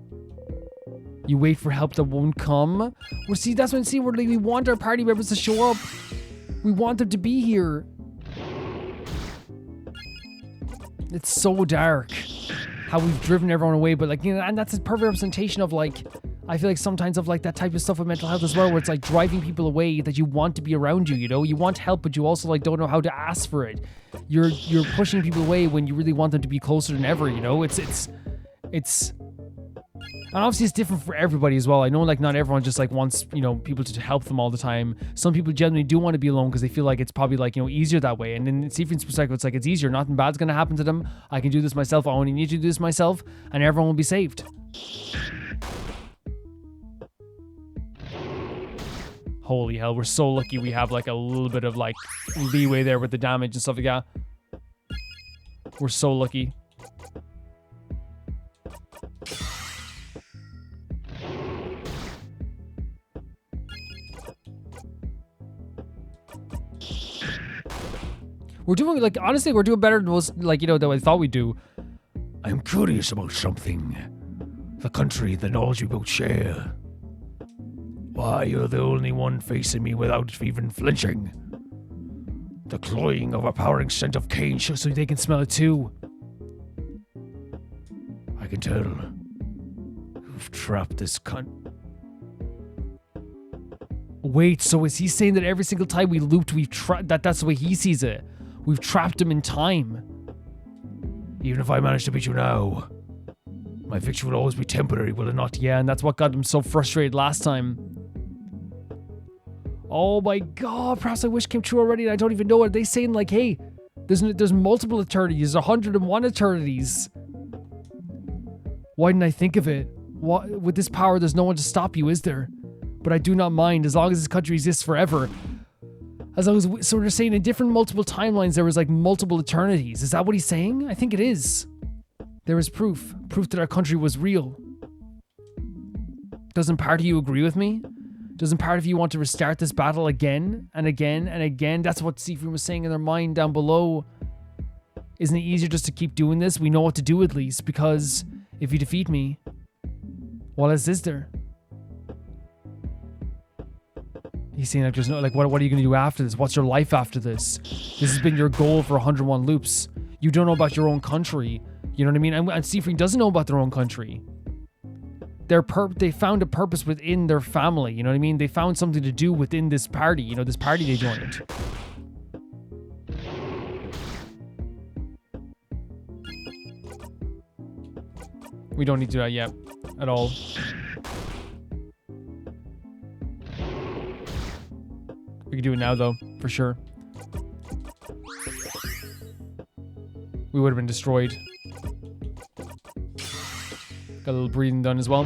You wait for help that won't come. Well, see, that's when we're like, we want our party members to show up. We want them to be here. It's so dark how we've driven everyone away, but like, you know, and that's a perfect representation of like, I feel like sometimes of like that type of stuff with mental health as well, where it's like driving people away that you want to be around you, you know? You want help, but you also like don't know how to ask for it. You're pushing people away when you really want them to be closer than ever, you know? It's and obviously it's different for everybody as well. I know like not everyone just like wants, you know, people to help them all the time. Some people genuinely do want to be alone because they feel like it's probably like, you know, easier that way. And in Seafriend's perspective, it's like it's easier. Nothing bad's going to happen to them. I can do this myself. I only need to do this myself and everyone will be saved. Holy hell, we're so lucky we have like a little bit of like leeway there with the damage and stuff like that. We're so lucky. We're doing, like, honestly, we're doing better than most, like, you know, than I thought we'd do. I'm curious about something. The country, the knowledge we both share. Why, you're the only one facing me without even flinching. The cloying, overpowering scent of cane So they can smell it too. I can tell. You've trapped this cunt. Wait, so is he saying that every single time we looped, we've trapped, that's the way he sees it? We've trapped him in time. Even if I manage to beat you now, my victory will always be temporary, will it not? Yeah, and that's what got him so frustrated last time. Oh my god, perhaps I wish came true already and I don't even know. Are they saying like, hey, there's multiple eternities, 101 eternities? Why didn't I think of it? What, with this power, there's no one to stop you, is there? But I do not mind, as long as this country exists forever. As long as, so they're saying in different multiple timelines, there was like multiple eternities. Is that what he's saying? I think it is. There is proof that our country was real. Doesn't part of you agree with me? Doesn't part of you want to restart this battle again and again and again? That's what Seafriend was saying in their mind down below. Isn't it easier just to keep doing this? We know what to do at least, because if you defeat me, what else is there? He's saying like there's no, like, what are you going to do after this? What's your life after this? This has been your goal for 101 loops. You don't know about your own country. You know what I mean? And Seafriend doesn't know about their own country. They found a purpose within their family. You know what I mean? They found something to do within this party. You know, this party they joined. We don't need to do that yet. At all. We can do it now, though, for sure. We would have been destroyed. Got a little breathing done as well.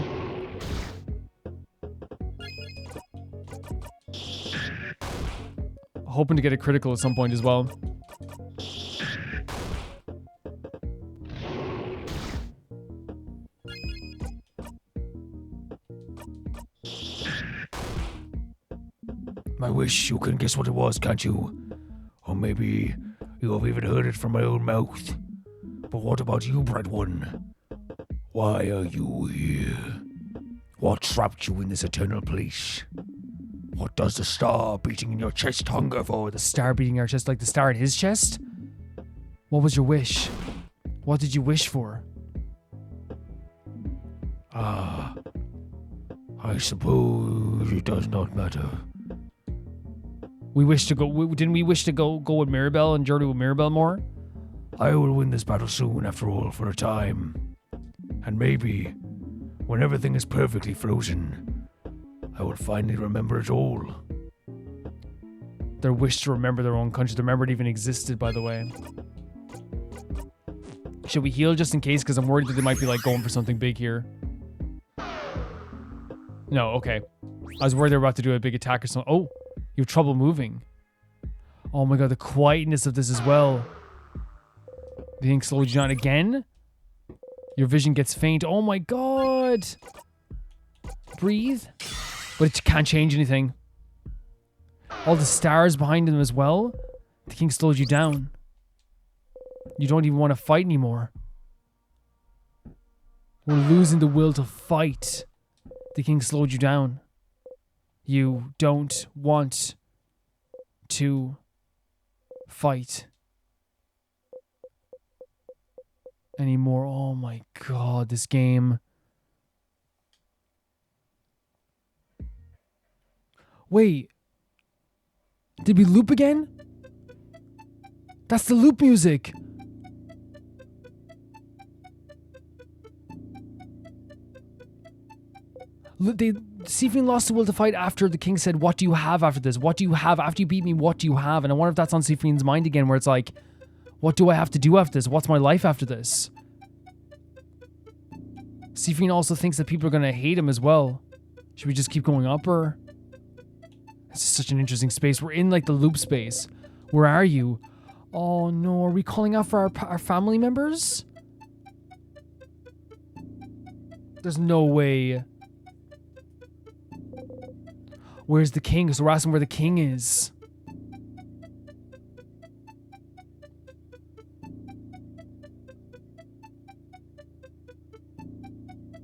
Hoping to get a critical at some point as well. My wish, you can guess what it was, can't you? Or maybe you have even heard it from my own mouth. But what about you, Bright One? Why are you here? What trapped you in this eternal place? What does the star beating in your chest hunger for? The star beating in our chest, like the star in his chest? What was your wish? What did you wish for? Ah, I suppose it does not matter. We wish to go. Didn't we wish to go with Mirabelle and journey with Mirabelle more? I will win this battle soon, after all, for a time. And maybe, when everything is perfectly frozen, I will finally remember it all. Their wish to remember their own country, to remember it even existed, by the way. Should we heal just in case? Because I'm worried that they might be like going for something big here. No, okay. I was worried they were about to do a big attack or something. Oh, you have trouble moving. Oh my god, the quietness of this as well. Being slowed down again? Your vision gets faint. Oh my god! breathe, but it can't change anything. All the stars behind him as well. The king slowed you down. You don't even want to fight anymore. We're losing the will to fight. The king slowed you down. You don't want to fight anymore. Oh my god, this game. Wait. Did we loop again? That's the loop music. Sifin lost the will to fight after the king said, what do you have after this? What do you have? After you beat me, what do you have? And I wonder if that's on Sifin's mind again, where it's like, what do I have to do after this? What's my life after this? Sifin also thinks that people are going to hate him as well. Should we just keep going up, or? This is such an interesting space. We're in like the loop space. Where are you? Oh no, are we calling out for our family members? There's no way. Where's the king? So we're asking where the king is.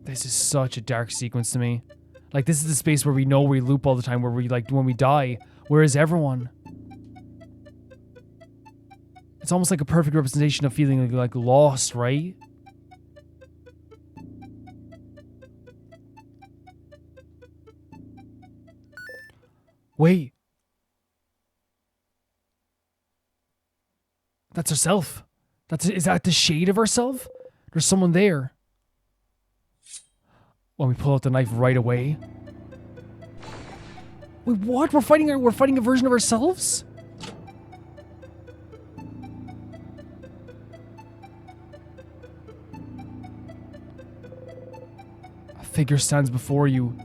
This is such a dark sequence to me. Like, this is the space where we know we loop all the time, where we, like, when we die, where is everyone? It's almost like a perfect representation of feeling like lost, right? Wait. That's herself. Is that the shade of herself? There's someone there. When we pull out the knife right away. Wait, what? We're fighting a version of ourselves? A figure stands before you.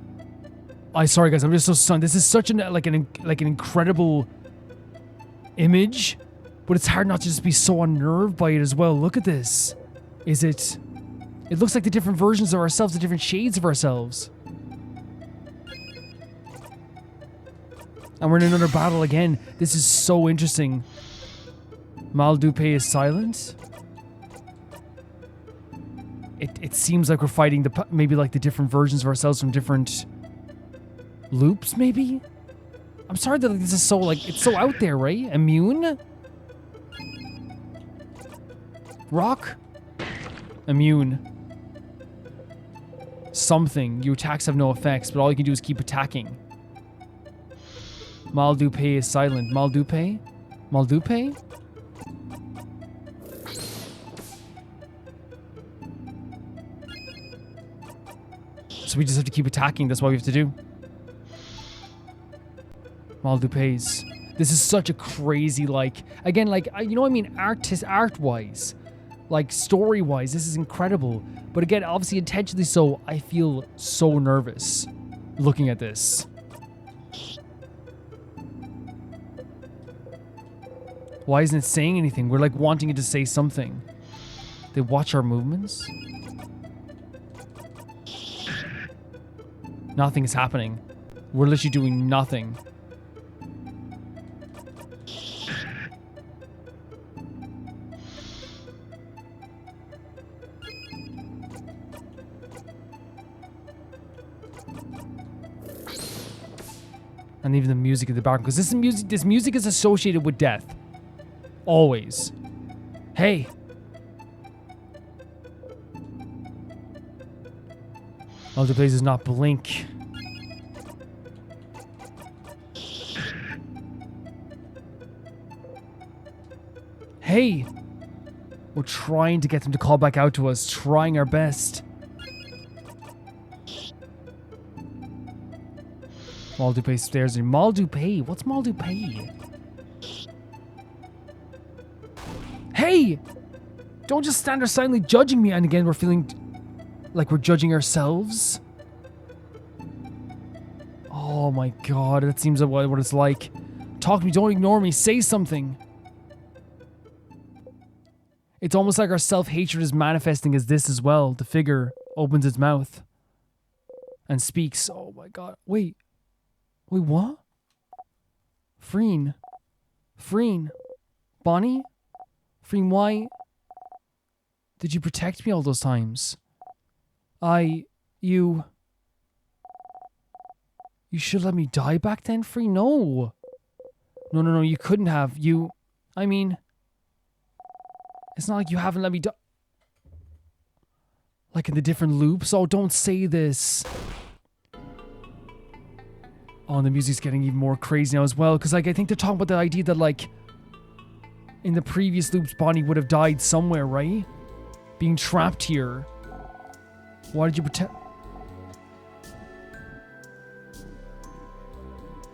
Sorry guys, I'm just so stunned. This is such an incredible image, but it's hard not to just be so unnerved by it as well. Look at this. It looks like the different versions of ourselves, the different shades of ourselves. And we're in another battle again. This is so interesting. Maldupe is silent. It seems like we're fighting maybe like the different versions of ourselves from different loops, maybe? I'm sorry that this is so, like, it's so out there, right? Immune? Rock? Immune. Something. Your attacks have no effects, but all you can do is keep attacking. Maldupe is silent. Maldupe? Maldupe? So we just have to keep attacking. That's what we have to do. Maldupes. This is such a crazy, like, again, like, you know what I mean, art-wise, like, story-wise, this is incredible. But again, obviously intentionally so, I feel so nervous looking at this. Why isn't it saying anything? We're like wanting it to say something. They watch our movements? Nothing is happening. We're literally doing nothing. And even the music in the background, because this music is associated with death. Always. Hey. Maldupes does not blink. Hey. We're trying to get them to call back out to us, trying our best. Maldupe stares at Maldupe? What's Maldupe? Hey! Don't just stand there silently judging me. And again, we're feeling like we're judging ourselves. Oh my god, that seems like what it's like. Talk to me, don't ignore me, say something. It's almost like our self-hatred is manifesting as this as well. The figure opens its mouth. and speaks. Oh my god. Wait, what? Freen. Bonnie? Freen, why did you protect me all those times? You should let me die back then, Freen. No, you couldn't have. I mean, it's not like you haven't let me die. Like in the different loops. Oh, don't say this. Oh, and the music's getting even more crazy now as well. Because, like, I think they're talking about the idea that, like, in the previous loops, Bonnie would have died somewhere, right? Being trapped here. Why did you pretend?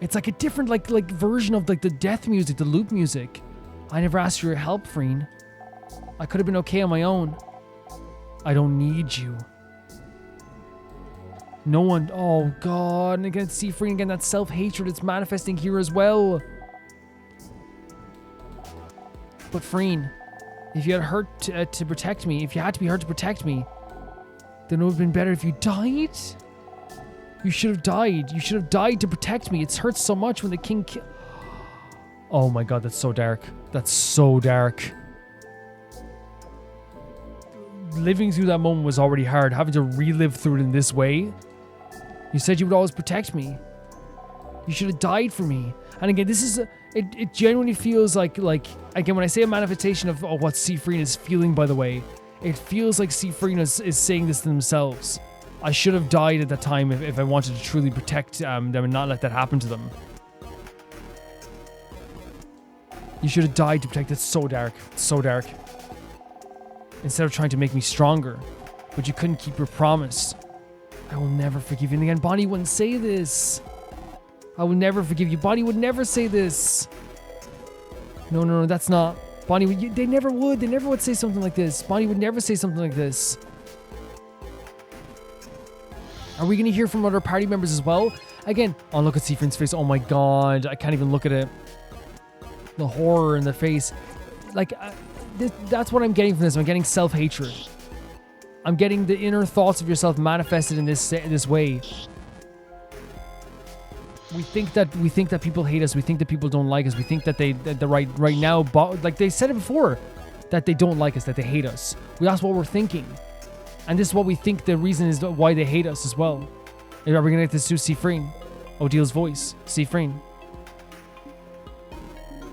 It's like a different, like version of, like, the death music, the loop music. I never asked for your help, Freen. I could have been okay on my own. I don't need you. No one... Oh, God. And again, see, Freen, again, that self-hatred, it's manifesting here as well. But, Freen, if you had hurt to protect me, if you had to be hurt to protect me, then it would have been better if you died. You should have died. You should have died to protect me. It hurts so much when the king... Oh, my God, that's so dark. That's so dark. Living through that moment was already hard. Having to relive through it in this way. You said you would always protect me. You should have died for me. And again, this is... It genuinely feels like... Again, when I say a manifestation of what Seafreen is feeling, by the way, it feels like Seafreen is saying this to themselves. I should have died at that time if I wanted to truly protect them and not let that happen to them. You should have died to protect... It's so dark. It's so dark. Instead of trying to make me stronger. But you couldn't keep your promise. I will never forgive you. And again, Bonnie wouldn't say this. I will never forgive you. Bonnie would never say this. No, that's not... Bonnie, they never would. They never would say something like this. Bonnie would never say something like this. Are we going to hear from other party members as well? Again, oh, look at Seafreen's face. Oh my God. I can't even look at it. The horror in the face. Like... that's what I'm getting from this. I'm getting self-hatred. I'm getting the inner thoughts of yourself manifested in this way. We think that people hate us. We think that people don't like us. We think that right now, like they said it before, that they don't like us, that they hate us. That's what we're thinking, and this is what we think the reason is why they hate us as well. Are we gonna get this to Seafreen? Odil's voice, Seafreen.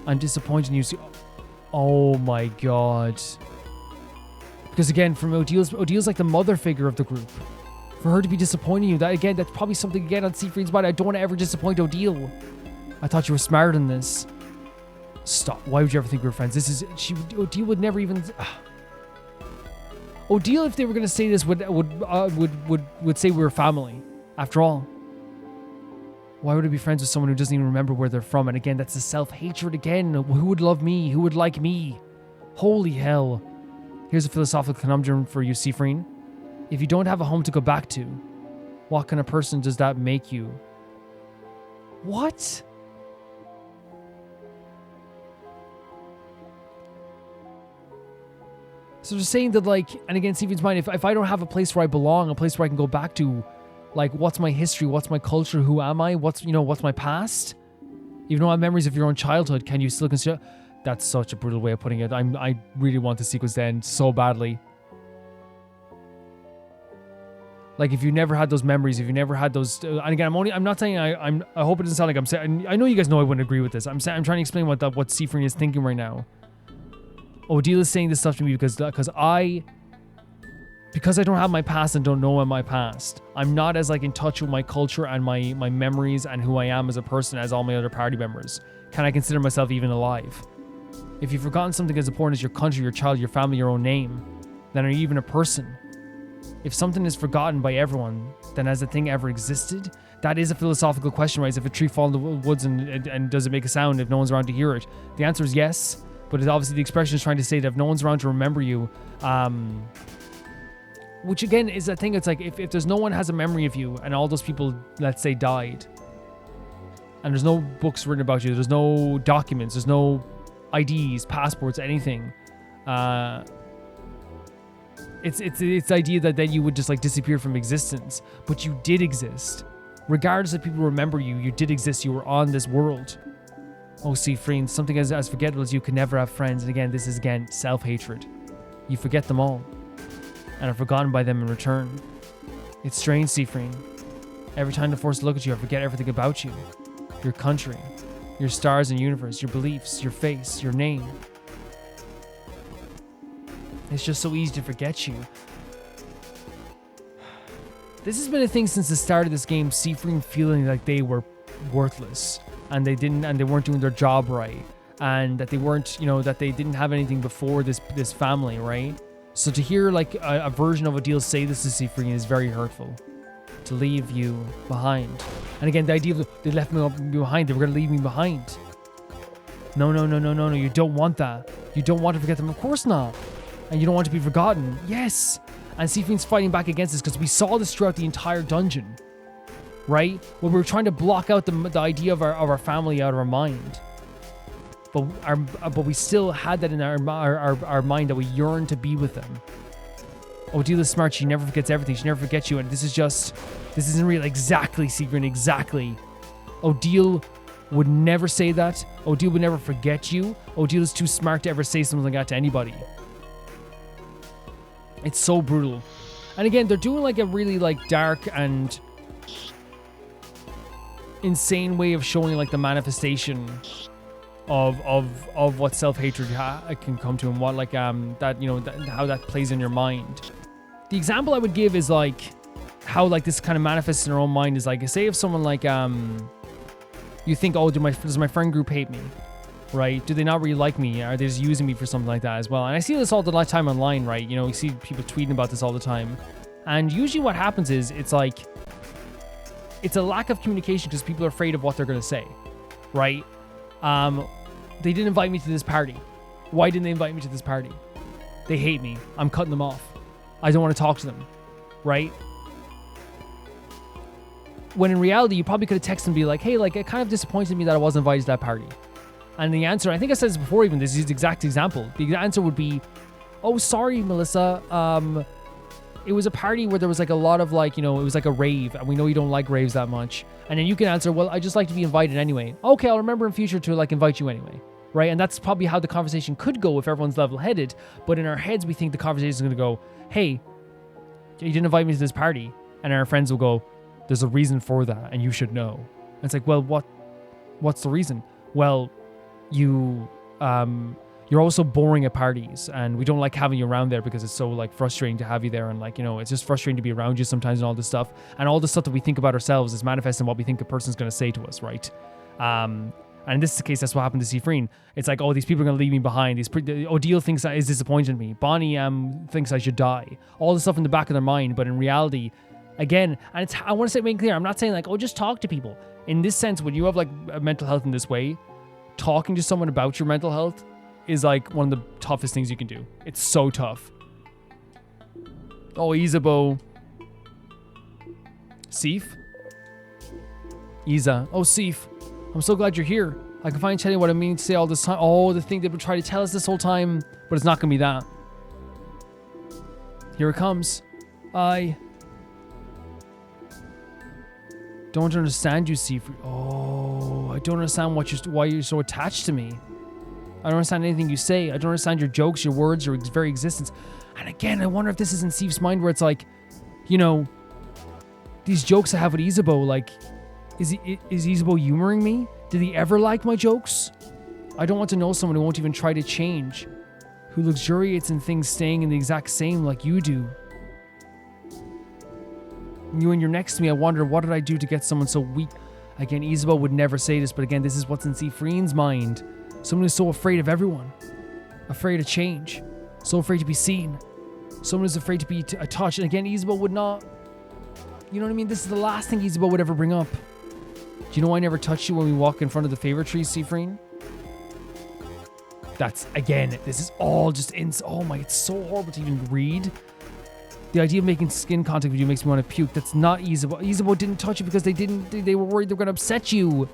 I'm disappointed in you. Oh my God. Because again, from Odil's like the mother figure of the group. For her to be disappointing you, that's probably something again on Seafreen's mind. I don't want to ever disappoint Odile. I thought you were smarter than this. Stop. Why would you ever think we were friends? Odile would never even... Odile, if they were going to say this, would say we were family. After all. Why would I be friends with someone who doesn't even remember where they're from? And again, that's the self-hatred again. Who would love me? Who would like me? Holy hell. Here's a philosophical conundrum for you, Seafreen. If you don't have a home to go back to, what kind of person does that make you? What? So they're saying that, like, and again, Seafreen's mind, if I don't have a place where I belong, a place where I can go back to, like, what's my history? What's my culture? Who am I? What's my past? Even though I have memories of your own childhood, can you still consider... That's such a brutal way of putting it. I really want the sequence to end so badly. Like, if you never had those memories, if you never had those... and again, I'm not saying... I hope it doesn't sound like I'm saying... I know you guys know I wouldn't agree with this. I'm trying to explain what Seafreen is thinking right now. Odile is saying this stuff to me because I don't have my past and don't know my past. I'm not as, like, in touch with my culture and my memories and who I am as a person as all my other party members. Can I consider myself even alive? If you've forgotten something as important as your country, your child, your family, your own name, then are you even a person? If something is forgotten by everyone, then has the thing ever existed? That is a philosophical question, right? If a tree falls in the woods and does it make a sound if no one's around to hear it? The answer is yes, but it's obviously the expression is trying to say that if no one's around to remember you, which again is a thing. It's like if there's no one has a memory of you and all those people, let's say, died, and there's no books written about you, there's no documents, there's no IDs, passports, anything, It's the idea that you would just like disappear from existence, but you did exist. Regardless if people remember you, you did exist. You were on this world. Oh, see, friends, something as forgettable as you can never have friends. And again, this is again self-hatred. You forget them all, and are forgotten by them in return. It's strange, Seafreen. Every time I'm forced to look at you, I forget everything about you. Your country, your stars and universe, your beliefs, your face, your name. It's just so easy to forget you. This has been a thing since the start of this game, Seafreen feeling like they were worthless and they weren't doing their job right, and that they weren't, that they didn't have anything before this family, right? So to hear like a version of Odile say this to Seafreen is very hurtful. To leave you behind. And again, the idea of they left me behind, they were going to leave me behind. No, you don't want that. You don't want to forget them, of course not. And you don't want to be forgotten. Yes. And Seafreen's fighting back against this because we saw this throughout the entire dungeon. Right? Where we were trying to block out the idea of our family out of our mind. But we still had that in our mind that we yearn to be with them. Odile is smart. She never forgets everything. She never forgets you. And this isn't real. Exactly, Seafreen. Exactly. Odile would never say that. Odile would never forget you. Odile is too smart to ever say something like that to anybody. It's so brutal. And again, they're doing like a really like dark and insane way of showing like the manifestation of what self-hatred can come to, and what like how that plays in your mind. The example I would give is like how like this kind of manifests in our own mind is like, say if someone like you think, oh, does my friend group hate me? Right? Do they not really like me? Are they just using me for something like that as well? And I see this all the time online, right? You see people tweeting about this all the time. And usually what happens is it's a lack of communication because people are afraid of what they're going to say, right? They didn't invite me to this party. Why didn't they invite me to this party? They hate me. I'm cutting them off. I don't want to talk to them, right? When in reality, you probably could have texted and be like, hey, like, it kind of disappointed me that I wasn't invited to that party. And the answer, I think I said this before even, this is the exact example. The answer would be, oh, sorry, Melissa. It was a party where there was like a lot of like, it was like a rave, and we know you don't like raves that much. And then you can answer, well, I just like to be invited anyway. Okay, I'll remember in future to like invite you anyway. Right? And that's probably how the conversation could go if everyone's level-headed. But in our heads, we think the conversation is going to go, hey, you didn't invite me to this party. And our friends will go, there's a reason for that, and you should know. And it's like, well, what's the reason? Well, you're also boring at parties, and we don't like having you around there because it's so like frustrating to have you there, and like, it's just frustrating to be around you sometimes, and all this stuff. And all the stuff that we think about ourselves is manifesting what we think a person's going to say to us, right? And in this case, that's what happened to Seafreen. It's like, oh, these people are going to leave me behind. Odile thinks that is disappointed in me. Bonnie thinks I should die. All the stuff in the back of their mind. But in reality, again, and I want to make clear, I'm not saying like, oh, just talk to people. In this sense, when you have like mental health in this way, talking to someone about your mental health is like one of the toughest things you can do. It's so tough. Oh, Isabeau. Seif? Isa. Oh, Seif. I'm so glad you're here. I can finally tell you what I mean to say all this time. Oh, the thing they've been trying to tell us this whole time. But it's not going to be that. Here it comes. I don't understand you, Seafreen. Oh, I don't understand why you're so attached to me. I don't understand anything you say. I don't understand your jokes, your words, your very existence. And again, I wonder if this is in Seif's mind where it's like, these jokes I have with Isabeau, like, is Isabeau humoring me? Did he ever like my jokes? I don't want to know someone who won't even try to change, who luxuriates in things staying in the exact same like you do. When you're next to me, I wonder, what did I do to get someone so weak? Again, Isabeau would never say this, but again, this is what's in Seafreen's mind. Someone who's so afraid of everyone. Afraid of change. So afraid to be seen. Someone who's afraid to be touched. And again, Isabeau would not... You know what I mean? This is the last thing Isabeau would ever bring up. Do you know I never touch you when we walk in front of the favorite tree, Seafreen? That's, again, this is all just oh my, it's so horrible to even read. The idea of making skin contact with you makes me want to puke. That's not Isabeau. Isabeau didn't touch you because they were worried they were going to upset you.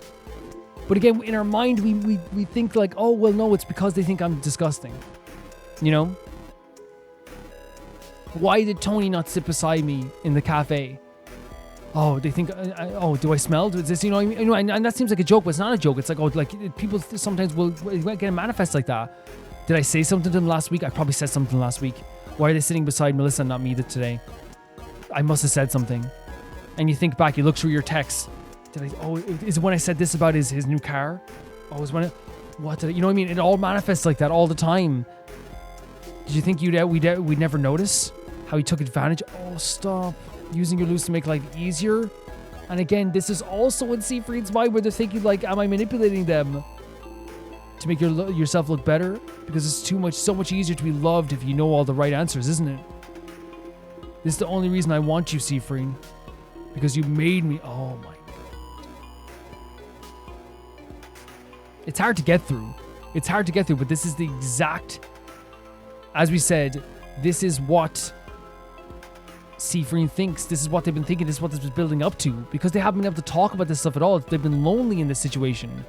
But again, in our mind, we think like, oh, well, no, it's because they think I'm disgusting. Why did Tony not sit beside me in the cafe? Oh, they think, do I smell? Is this, you know what I mean? You know, and that seems like a joke, but it's not a joke. It's like, people sometimes will get a manifest like that. Did I say something to them last week? I probably said something last week. Why are they sitting beside Melissa and not me today? I must have said something. And you think back, you look through your texts. Is it when I said this about his new car? Oh, is when you know what I mean? It all manifests like that all the time. Did you think we'd never notice how he took advantage? Oh, stop. Using your loose to make life easier. And again, this is also in Siegfried's mind where they're thinking like, am I manipulating them to make yourself look better? Because it's so much easier to be loved if you know all the right answers, isn't it? This is the only reason I want you, Siegfried. Because you made me. Oh my God. It's hard to get through. But this is the exact, as we said, this is what Siegfried thinks. This is what they've been thinking. This is what this was building up to. Because they haven't been able to talk about this stuff at all. They've been lonely in this situation.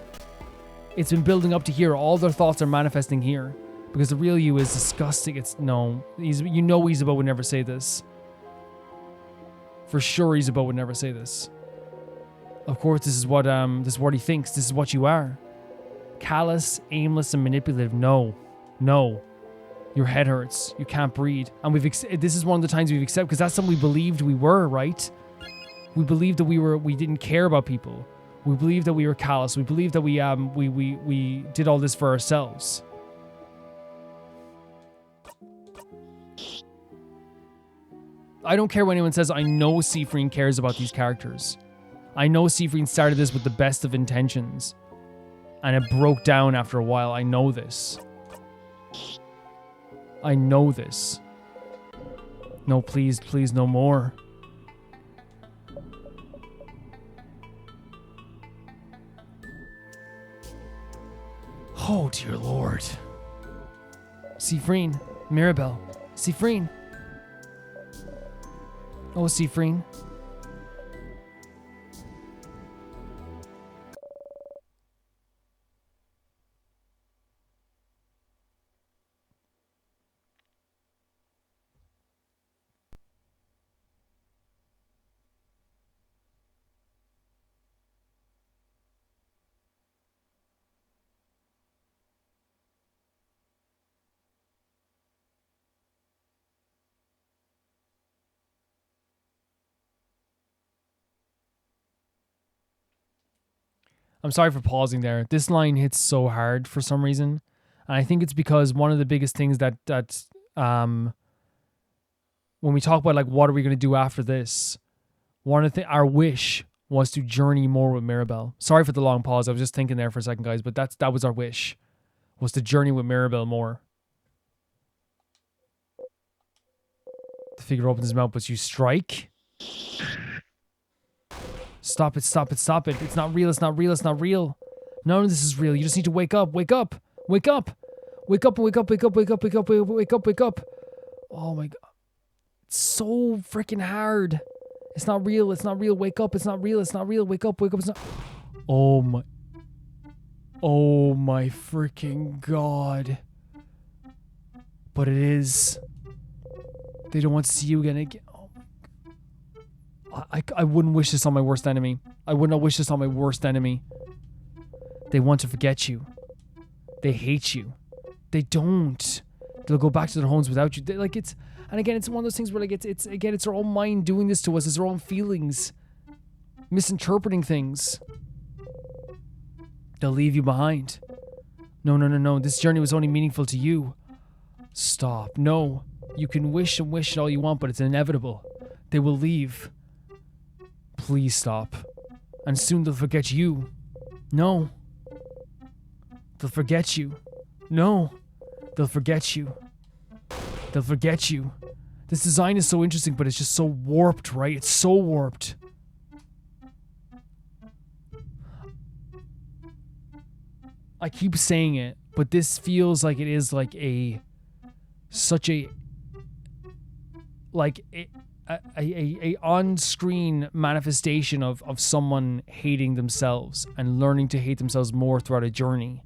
It's been building up to here. All their thoughts are manifesting here. Because the real you is disgusting. Ysabeau would never say this. For sure, Ysabeau would never say this. Of course, this is what he thinks. This is what you are. Callous, aimless, and manipulative. No. Your head hurts. You can't breathe. And this is one of the times we've accepted, because that's something we believed we were, right? We believed that we didn't care about people. We believed that we were callous. We believed that we did all this for ourselves. I don't care what anyone says. I know Siegfried cares about these characters. I know Siegfried started this with the best of intentions. And it broke down after a while. I know this. No, please, no more. Oh, dear Lord. Siegfried, Mirabelle. Siegfried. Oh, Siegfried. I'm sorry for pausing there. This line hits so hard for some reason. And I think it's because one of the biggest things that when we talk about like what are we going to do after this, our wish was to journey more with Mirabelle. Sorry for the long pause. I was just thinking there for a second, guys, but that was our wish, was to journey with Mirabelle more. The figure opens his mouth, but you strike. Stop it. It's not real. None of this is real. You just need to wake up. Wake up. Oh my God. It's so freaking hard. It's not real. Wake up. It's not real. Wake up. It's not. Oh my freaking God. But it is. They don't want to see you again. I wouldn't wish this on my worst enemy. I would not wish this on my worst enemy. They want to forget you. They hate you. They don't. They'll go back to their homes without you. And again, it's one of those things where like it's their own mind doing this to us. It's their own feelings, misinterpreting things. They'll leave you behind. No. This journey was only meaningful to you. Stop. No. You can wish and wish it all you want, but it's inevitable. They will leave. Please stop. And soon they'll forget you. No. They'll forget you. No. They'll forget you. This design is so interesting, but it's just so warped, right? It's so warped. I keep saying it, but this feels like it is like a on-screen manifestation of someone hating themselves and learning to hate themselves more throughout a journey.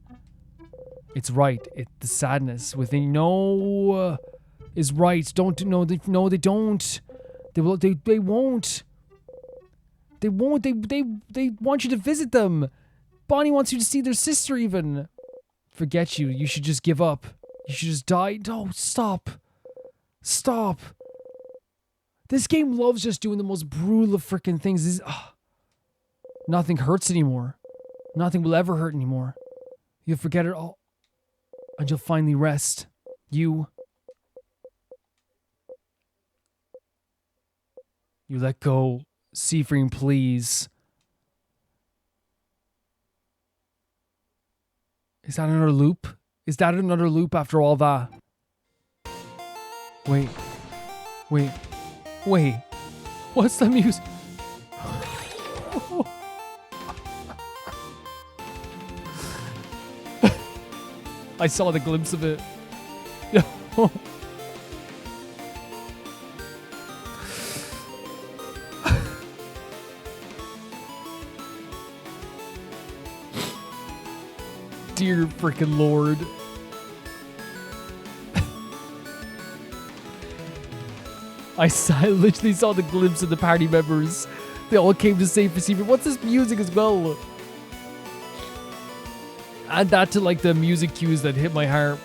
It's right. The sadness within. No, is right. Don't no they don't. They will they won't. They won't. They want you to visit them. Bonnie wants you to see their sister even. Forget you. You should just give up. You should just die. No, stop. Stop. This game loves just doing the most brutal of freaking things. Nothing hurts anymore. Nothing will ever hurt anymore. You'll forget it all. And you'll finally rest. You let go. Seafreen, please. Is that another loop? Is that another loop after all that? Wait. What's the music? I saw the glimpse of it. Dear freaking Lord. I literally saw the glimpse of the party members. They all came to save for Seafreen. What's this music as well? Add that to like the music cues that hit my heart.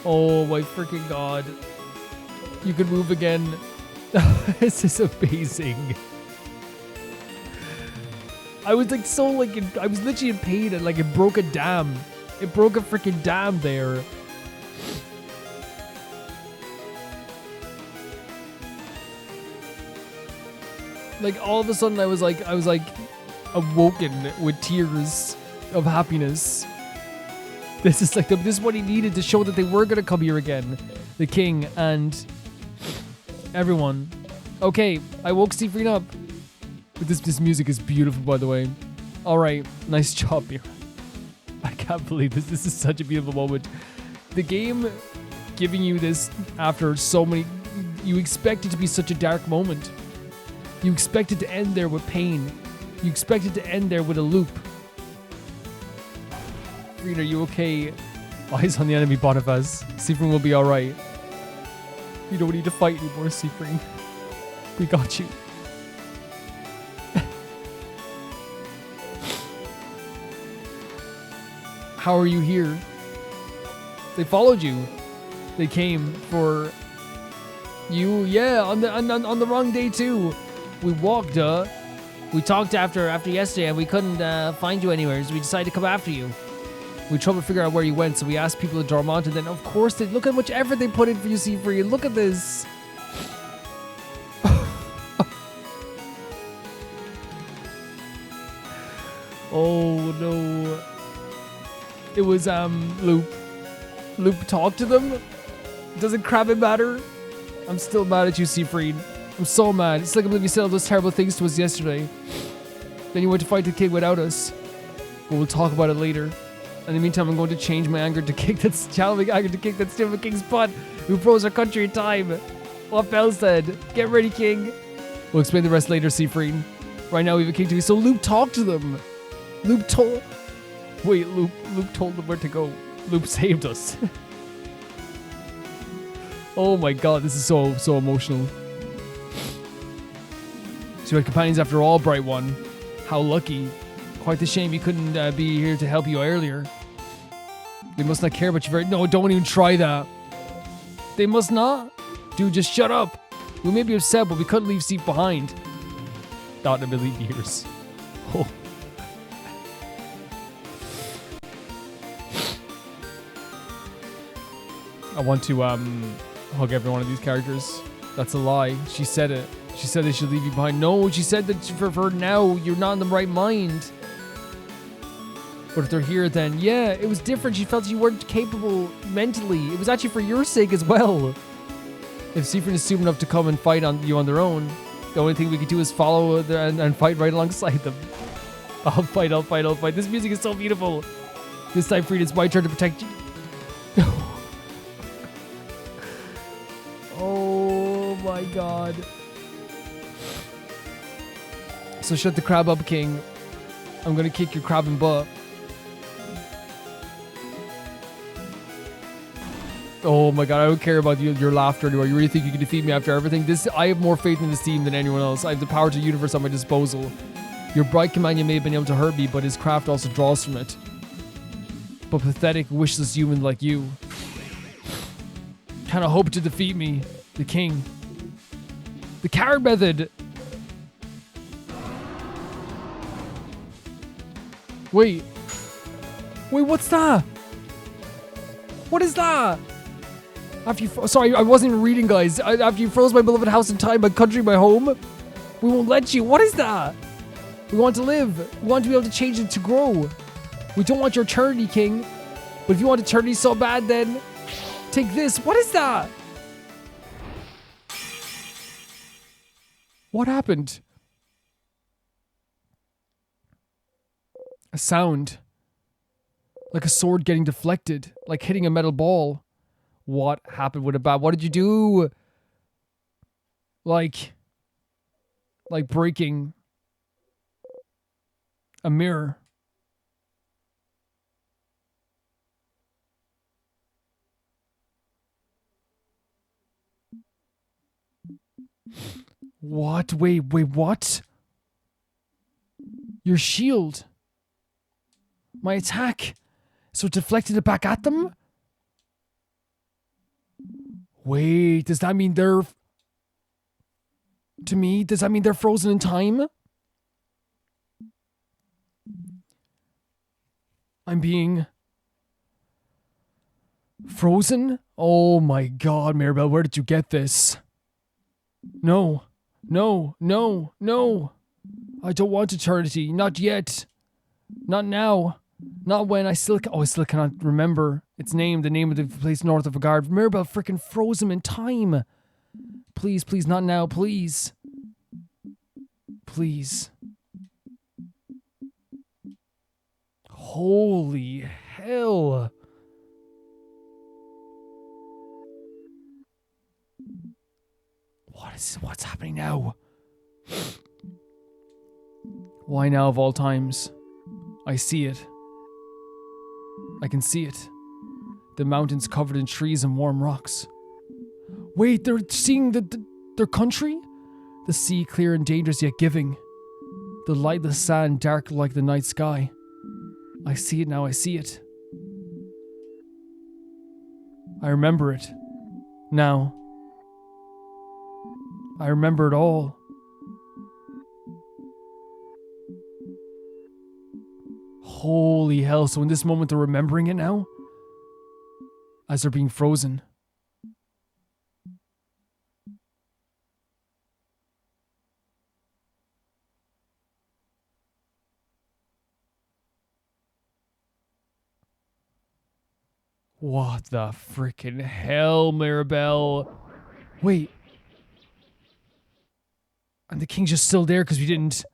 Oh my freaking god. You can move again. This is amazing. I was like so like, I was literally in pain and like it broke a dam. It broke a freaking dam there. Like all of a sudden I was like awoken with tears of happiness. This is like this is what he needed to show that they were gonna come here again. The king and everyone. Okay, I woke Seafreen up. But this music is beautiful, by the way. Alright, nice job here. I can't believe this. This is such a beautiful moment. The game giving you this after so many... You expect it to be such a dark moment. You expect it to end there with pain. You expect it to end there with a loop. Reed, are you okay? Eyes on the enemy, Boniface. Seafreen will be alright. You don't need to fight anymore, Seafreen. We got you. How are you here? They followed you. They came for you. Yeah, on the wrong day too. We walked. We talked after yesterday, and we couldn't find you anywhere, so we decided to come after you. We tried to figure out where you went, so we asked people at Dormont, and then of course they look at how much effort they put in for you, Seafreen. Look at this. Oh no. It was Loop. Loop talked to them? Doesn't crabbing matter? I'm still mad at you, Seafreen. I'm so mad. It's like I believe you said all those terrible things to us yesterday. Then you went to fight the king without us. But we'll talk about it later. In the meantime, I'm going to change my anger to kick that stupid king's butt who froze our country in time. What Bell said. Get ready, king. We'll explain the rest later, Seafreen. Right now we have a king to be. So Loop talked to them. Loop told them where to go. Loop saved us. Oh my god, this is so emotional. So you had companions after all, Bright One. How lucky. Quite a shame you couldn't be here to help you earlier. They must not care about you very... No, don't even try that. They must not? Dude, just shut up. We may be upset, but we couldn't leave Seaf behind. Not in a million years. Oh. I want to hug every one of these characters. That's a lie. She said it. She said they should leave you behind. No, she said that for now, you're not in the right mind. But if they're here, then yeah, it was different. She felt you weren't capable mentally. It was actually for your sake as well. If Seafreen is stupid enough to come and fight on you on their own, the only thing we could do is follow and fight right alongside them. I'll fight. This music is so beautiful. This time, Frieda, it's my turn to protect you. Oh my god. So shut the crab up, king. I'm gonna kick your crabbing butt. Oh my god, I don't care about your laughter anymore. You really think you can defeat me after everything? I have more faith in this team than anyone else. I have the power to the universe at my disposal. Your bright companion may have been able to hurt me, but his craft also draws from it. But pathetic, wishless human like you cannot hope to defeat me, the king. The card method. Wait, what's that? What is that? After you, sorry, I wasn't even reading, guys. After you froze my beloved house and time, my country, my home, we won't let you. What is that? We want to live. We want to be able to change it to grow. We don't want your eternity, king. But if you want eternity so bad, then take this. What is that? What happened? A sound. Like a sword getting deflected. Like hitting a metal ball. What happened with a bat? What did you do? Like breaking a mirror. What? Wait, what? Your shield. My attack. So it deflected it back at them? Wait, does that mean they're... To me, does that mean they're frozen in time? I'm being... frozen? Oh my god, Maribel, where did you get this? No. I don't want eternity. Not yet. Not now. Not when I still cannot remember its name, the name of the place north of Agard. Mirabelle freaking froze him in time. Please, not now, please. Please. Holy hell. What's happening now? Why now of all times? I see it. I can see it. The mountains covered in trees and warm rocks. Wait, they're seeing their country? The sea clear and dangerous yet giving. The lightless sand dark like the night sky. I see it now, I see it. I remember it. Now. I remember it all. Holy hell, so in this moment they're remembering it now? As they're being frozen. What the frickin' hell, Maribel? Wait. And the king's just still there because we didn't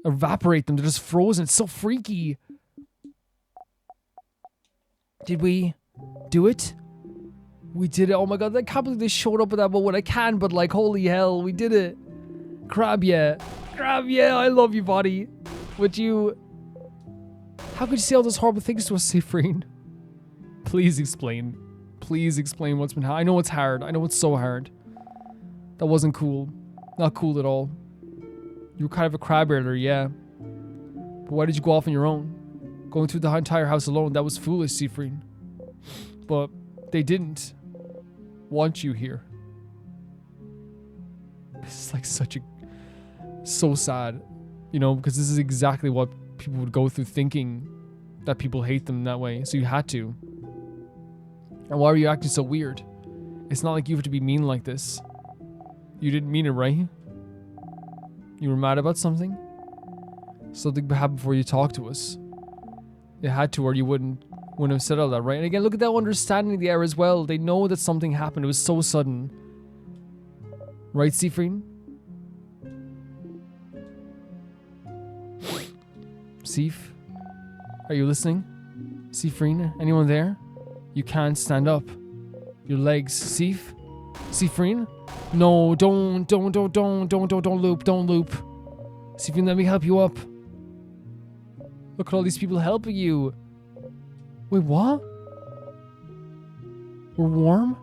evaporate them. They're just frozen. It's so freaky. Did we do it? We did it. Oh my god, I can't believe they showed up at that moment. I can, but like, holy hell, we did it. Crab, yeah. Crab, yeah, I love you, buddy. Would you... How could you say all those horrible things to us, Sifrine? Please explain. Please explain what's been happening. I know it's hard. I know it's so hard. That wasn't cool. Not cool at all. You were kind of a crab earlier, yeah. But why did you go off on your own? Going through the entire house alone, that was foolish, Sifrine. But they didn't want you here. This is like so sad. You know, because this is exactly what people would go through thinking that people hate them that way. So you had to. And why were you acting so weird? It's not like you have to be mean like this. You didn't mean it, right? You were mad about something? Something happened before you talked to us. It had to, or you wouldn't have said all that, right? And again, look at that understanding in the air as well. They know that something happened. It was so sudden. Right, Sifrine? Sif? Are you listening? Sifrine? Anyone there? You can't stand up. Your legs. Sif? Sifrine? No, don't loop. Sifrine, let me help you up. Look at all these people helping you. Wait, what? We're warm?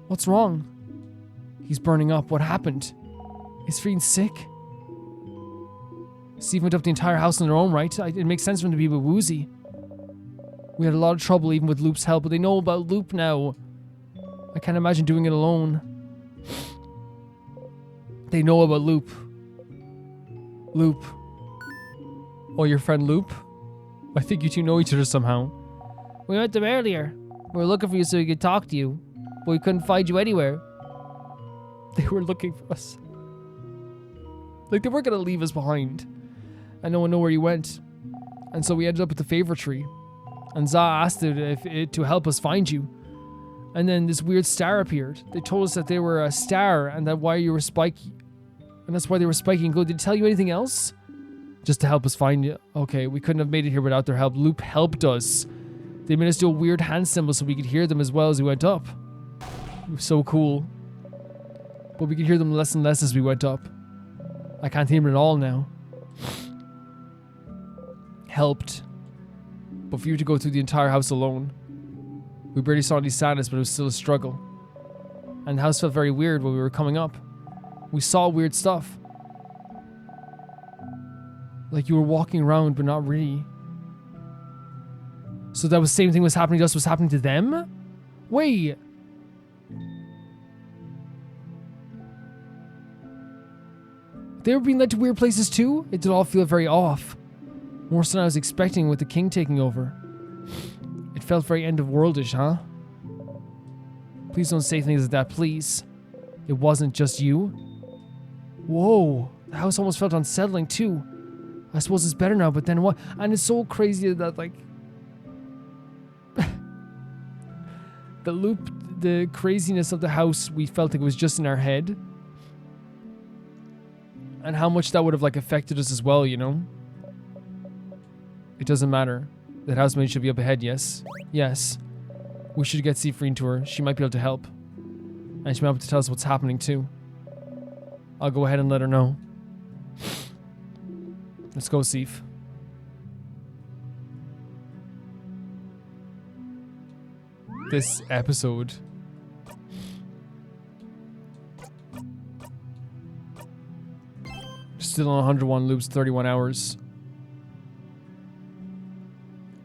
What's wrong? He's burning up. What happened? Is Frieden sick? Steve went up the entire house on their own, right? It makes sense for him to be a bit woozy. We had a lot of trouble even with Loop's help, but they know about Loop now. I can't imagine doing it alone. They know about Loop. Loop. Oh, your friend Loop? I think you two know each other somehow. We met them earlier. We were looking for you so we could talk to you, but we couldn't find you anywhere. They were looking for us. Like, they weren't gonna leave us behind. And no one knew where you went. And so we ended up at the favor tree. And Za asked it to help us find you. And then this weird star appeared. They told us that they were a star and that why you were spiky. And that's why they were spiky and good. Did they tell you anything else? Just to help us find you. Okay, we couldn't have made it here without their help. Loop helped us. They made us do a weird hand symbol so we could hear them as well as we went up. It was so cool. But we could hear them less and less as we went up. I can't hear them at all now. Helped. But for you to go through the entire house alone. We barely saw any sadness, but it was still a struggle. And the house felt very weird when we were coming up. We saw weird stuff. Like you were walking around, but not really. So that was the same thing was happening to us was happening to them? Wait. They were being led to weird places too? It did all feel very off. Worse than I was expecting with the king taking over. It felt very end of worldish, huh? Please don't say things like that, please. It wasn't just you. Whoa, the house almost felt unsettling too. I suppose it's better now, but then what? And it's so crazy that like... the loop, the craziness of the house, we felt like it was just in our head. And how much that would have like affected us as well, you know? It doesn't matter. That housemaid should be up ahead, yes? Yes. We should get Siegfried to her. She might be able to help. And she might be able to tell us what's happening too. I'll go ahead and let her know. Let's go, Sif. This episode. Still on 101 loops, 31 hours.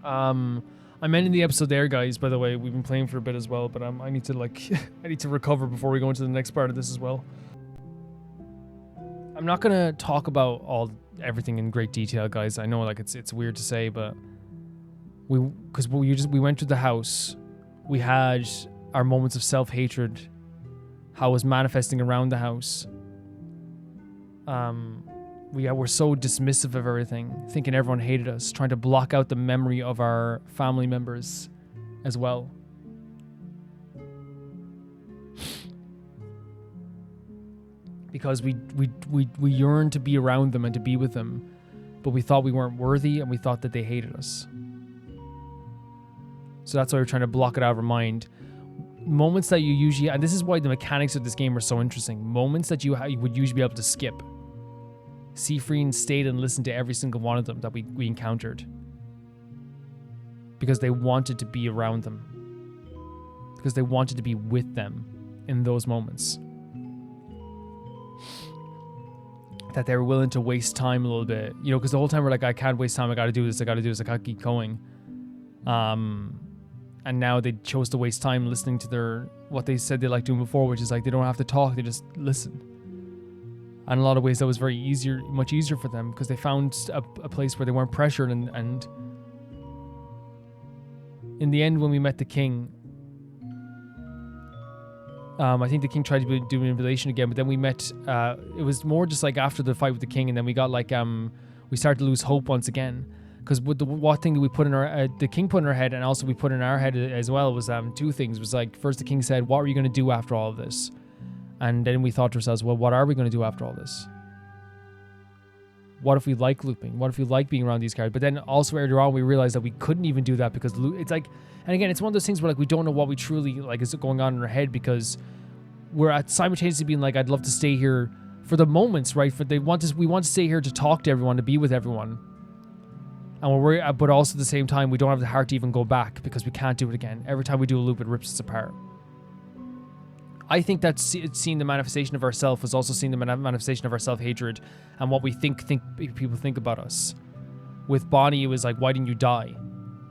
I'm ending the episode there, guys. By the way, we've been playing for a bit as well, but I need to like, I need to recover before we go into the next part of this as well. I'm not gonna talk about everything in great detail, guys. I know like it's weird to say, but we went to the house. We had our moments of self-hatred, how it was manifesting around the house. We were so dismissive of everything, thinking everyone hated us, trying to block out the memory of our family members as well. Because we yearned to be around them and to be with them, but we thought we weren't worthy and we thought that they hated us. So that's why we're trying to block it out of our mind. Moments that you usually, and this is why the mechanics of this game are so interesting, moments that you would usually be able to skip. Siegfried stayed and listened to every single one of them that we encountered. Because they wanted to be around them. Because they wanted to be with them in those moments. That they were willing to waste time a little bit. You know, because the whole time we're like, I can't waste time, I gotta do this, I gotta keep going. And now they chose to waste time listening to what they said they liked doing before, which is like they don't have to talk, they just listen. And in a lot of ways that was much easier for them because they found a place where they weren't pressured and in the end when we met the king, I think the king tried to do manipulation again, but then we met, it was more just like after the fight with the king, and then we got like, we started to lose hope once again. Because with what thing that we put in our, the king put in our head, and also we put in our head as well, was two things. It was like, first the king said, what are you going to do after all of this? And then we thought to ourselves, well, what are we going to do after all this? What if we like looping? What if we like being around these characters? But then also earlier on, we realized that we couldn't even do that because it's like, and again, it's one of those things where like we don't know what we truly like is going on in our head because we're simultaneously being like, I'd love to stay here for the moments, right? We want to stay here to talk to everyone, to be with everyone. And but also at the same time, we don't have the heart to even go back because we can't do it again. Every time we do a loop, it rips us apart. I think that seeing the manifestation of ourself was also seeing the manifestation of our self-hatred and what we think people think about us. With Bonnie, it was like, why didn't you die?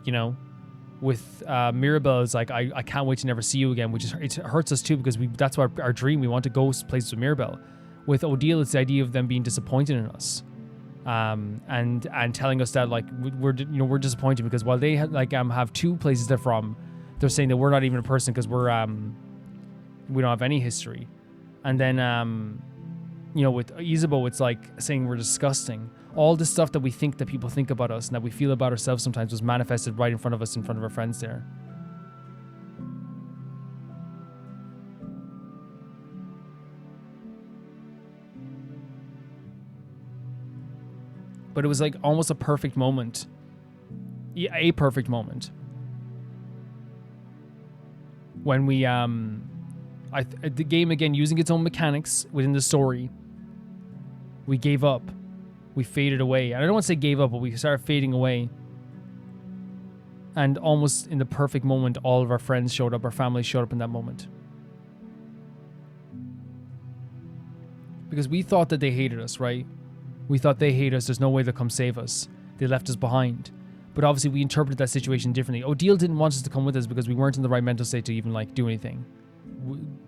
You know? With Mirabelle, it's like, I can't wait to never see you again, which is, it hurts us too, because that's our dream. We want to go places with Mirabelle. With Odile, it's the idea of them being disappointed in us. And telling us that like we're disappointed because while they have 2 places they're from, they're saying that we're not even a person because we don't have any history. And then with Isabeau, it's like saying we're disgusting. All the stuff that we think that people think about us and that we feel about ourselves sometimes was manifested right in front of us, in front of our friends there. But it was like almost a perfect moment. A perfect moment. When we, the game again, using its own mechanics within the story, we gave up. We faded away. And I don't want to say gave up, but we started fading away. And almost in the perfect moment, all of our friends showed up, our family showed up in that moment. Because we thought that they hated us, right? We thought they hate us, there's no way they'll come save us. They left us behind. But obviously we interpreted that situation differently. Odile didn't want us to come with us because we weren't in the right mental state to even do anything.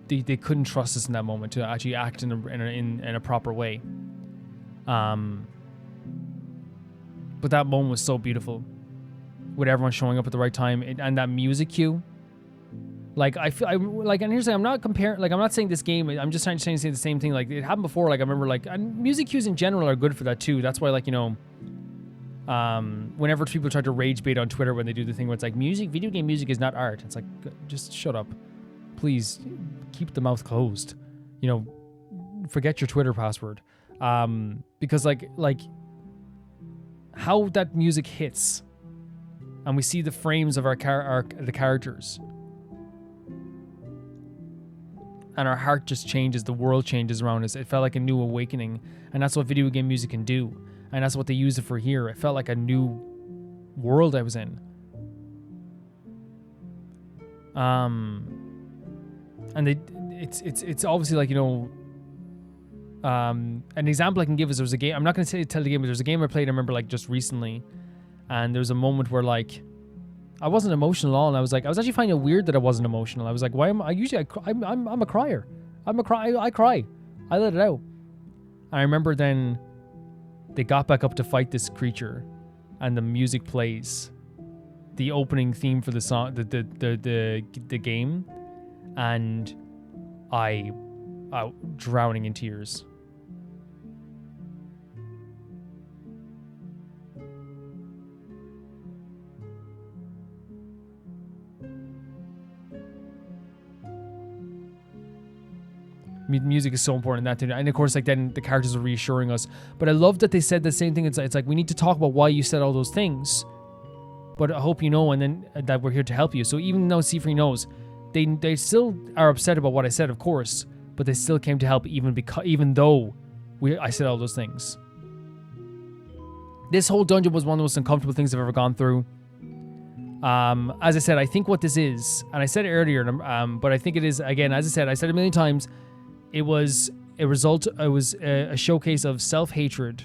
They couldn't trust us in that moment to actually act in a proper way. But that moment was so beautiful, with everyone showing up at the right time and that music cue. Like and here's the thing, I'm not comparing. Like I'm not saying this game. I'm just trying to say the same thing. Like it happened before. Like I remember. And music cues in general are good for that too. That's why whenever people try to rage bait on Twitter when they do the thing where it's like video game music is not art. It's like, just shut up, please. Keep the mouth closed. Forget your Twitter password. Because like how that music hits, and we see the frames of the characters. And our heart just changes, the world changes around us. It felt like a new awakening. And that's what video game music can do. And that's what they use it for here. It felt like a new world I was in. And it's obviously like, an example I can give is there was a game, I'm not going to tell the game, but there's a game I played, I remember just recently. And there was a moment where I wasn't emotional at all, and I was actually finding it weird that I wasn't emotional. I was like, why am I usually I'm a crier. I cry. I let it out. And I remember then they got back up to fight this creature, and the music plays, the opening theme for the song, the game, and I drowning in tears. Music is so important in that thing. And of course, then the characters are reassuring us. But I love that they said the same thing. It's like, we need to talk about why you said all those things. But I hope you know, and then that we're here to help you. So even though Seafree knows, they still are upset about what I said, of course. But they still came to help even though I said all those things. This whole dungeon was one of the most uncomfortable things I've ever gone through. As I said, I think what this is, and I said it earlier, but I think it is, again, as I said it a million times, it was a showcase of self-hatred,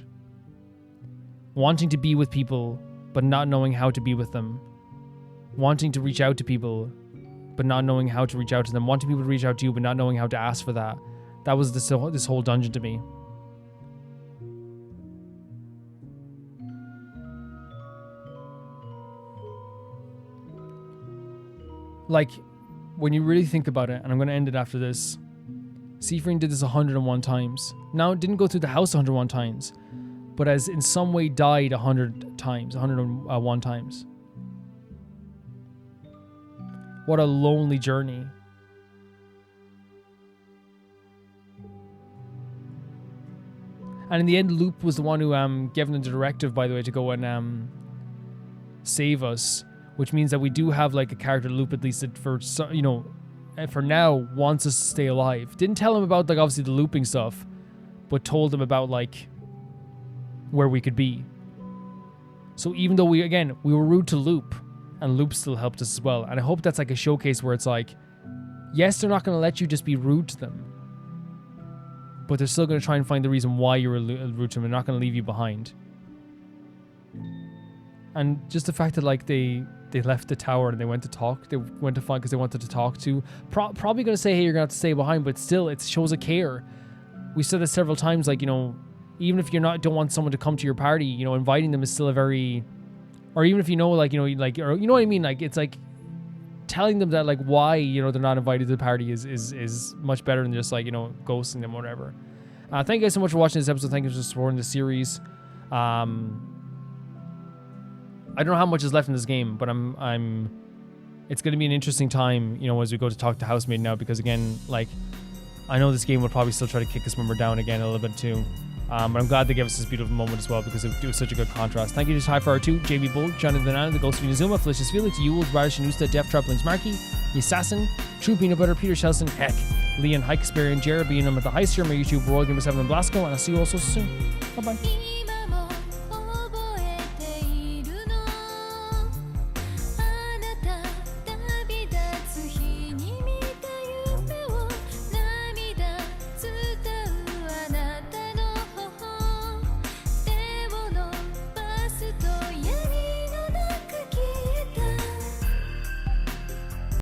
wanting to be with people, but not knowing how to be with them, wanting to reach out to people, but not knowing how to reach out to them, wanting people to reach out to you, but not knowing how to ask for that. That was this whole dungeon to me. Like, when you really think about it, and I'm going to end it after this, Seafree did this 101 times. Now, it didn't go through the house 101 times, but has in some way died 100 times, 101 times. What a lonely journey. And in the end, Loop was the one who gave them the directive, by the way, to go and save us, which means that we do have a character Loop, at least for now, wants us to stay alive. Didn't tell him about obviously the looping stuff, but told him about where we could be. So even though we were rude to Loop, and Loop still helped us as well. And I hope that's a showcase where it's Yes, they're not going to let you just be rude to them, but they're still going to try and find the reason why you were rude to them. They're not going to leave you behind. And just the fact that like they left the tower and they went to talk, they went to find because they wanted to talk to, probably going to say, hey, you're going to have to stay behind, but still it shows a care. We said this several times, like, you know, even if don't want someone to come to your party, you know, inviting them is still a very, or even if you know, like, you know, like, or you know what I mean? Like, it's like telling them that, like, why, you know, they're not invited to the party is much better than just, like, you know, ghosting them or whatever. Thank you guys so much for watching this episode. Thank you for supporting the series. I don't know how much is left in this game, but it's going to be an interesting time, you know, as we go to talk to Housemaid now, because again, like, I know this game will probably still try to kick this member down again a little bit too. But I'm glad they gave us this beautiful moment as well, because it was such a good contrast. Thank you to Tyfire2, JB Bull, Jonathan Anna, The Ghost of Inazuma, Felicious Felix, Ewald, Radish, Nusta, Def Traplings Markey, The Assassin, True Peanut Butter, Peter Shelson, Heck, Leon, Hike Experian, Jared, being them at the Heist here on my YouTube, Roy, Number 7, and Blasco, and I'll see you all so soon. Bye bye.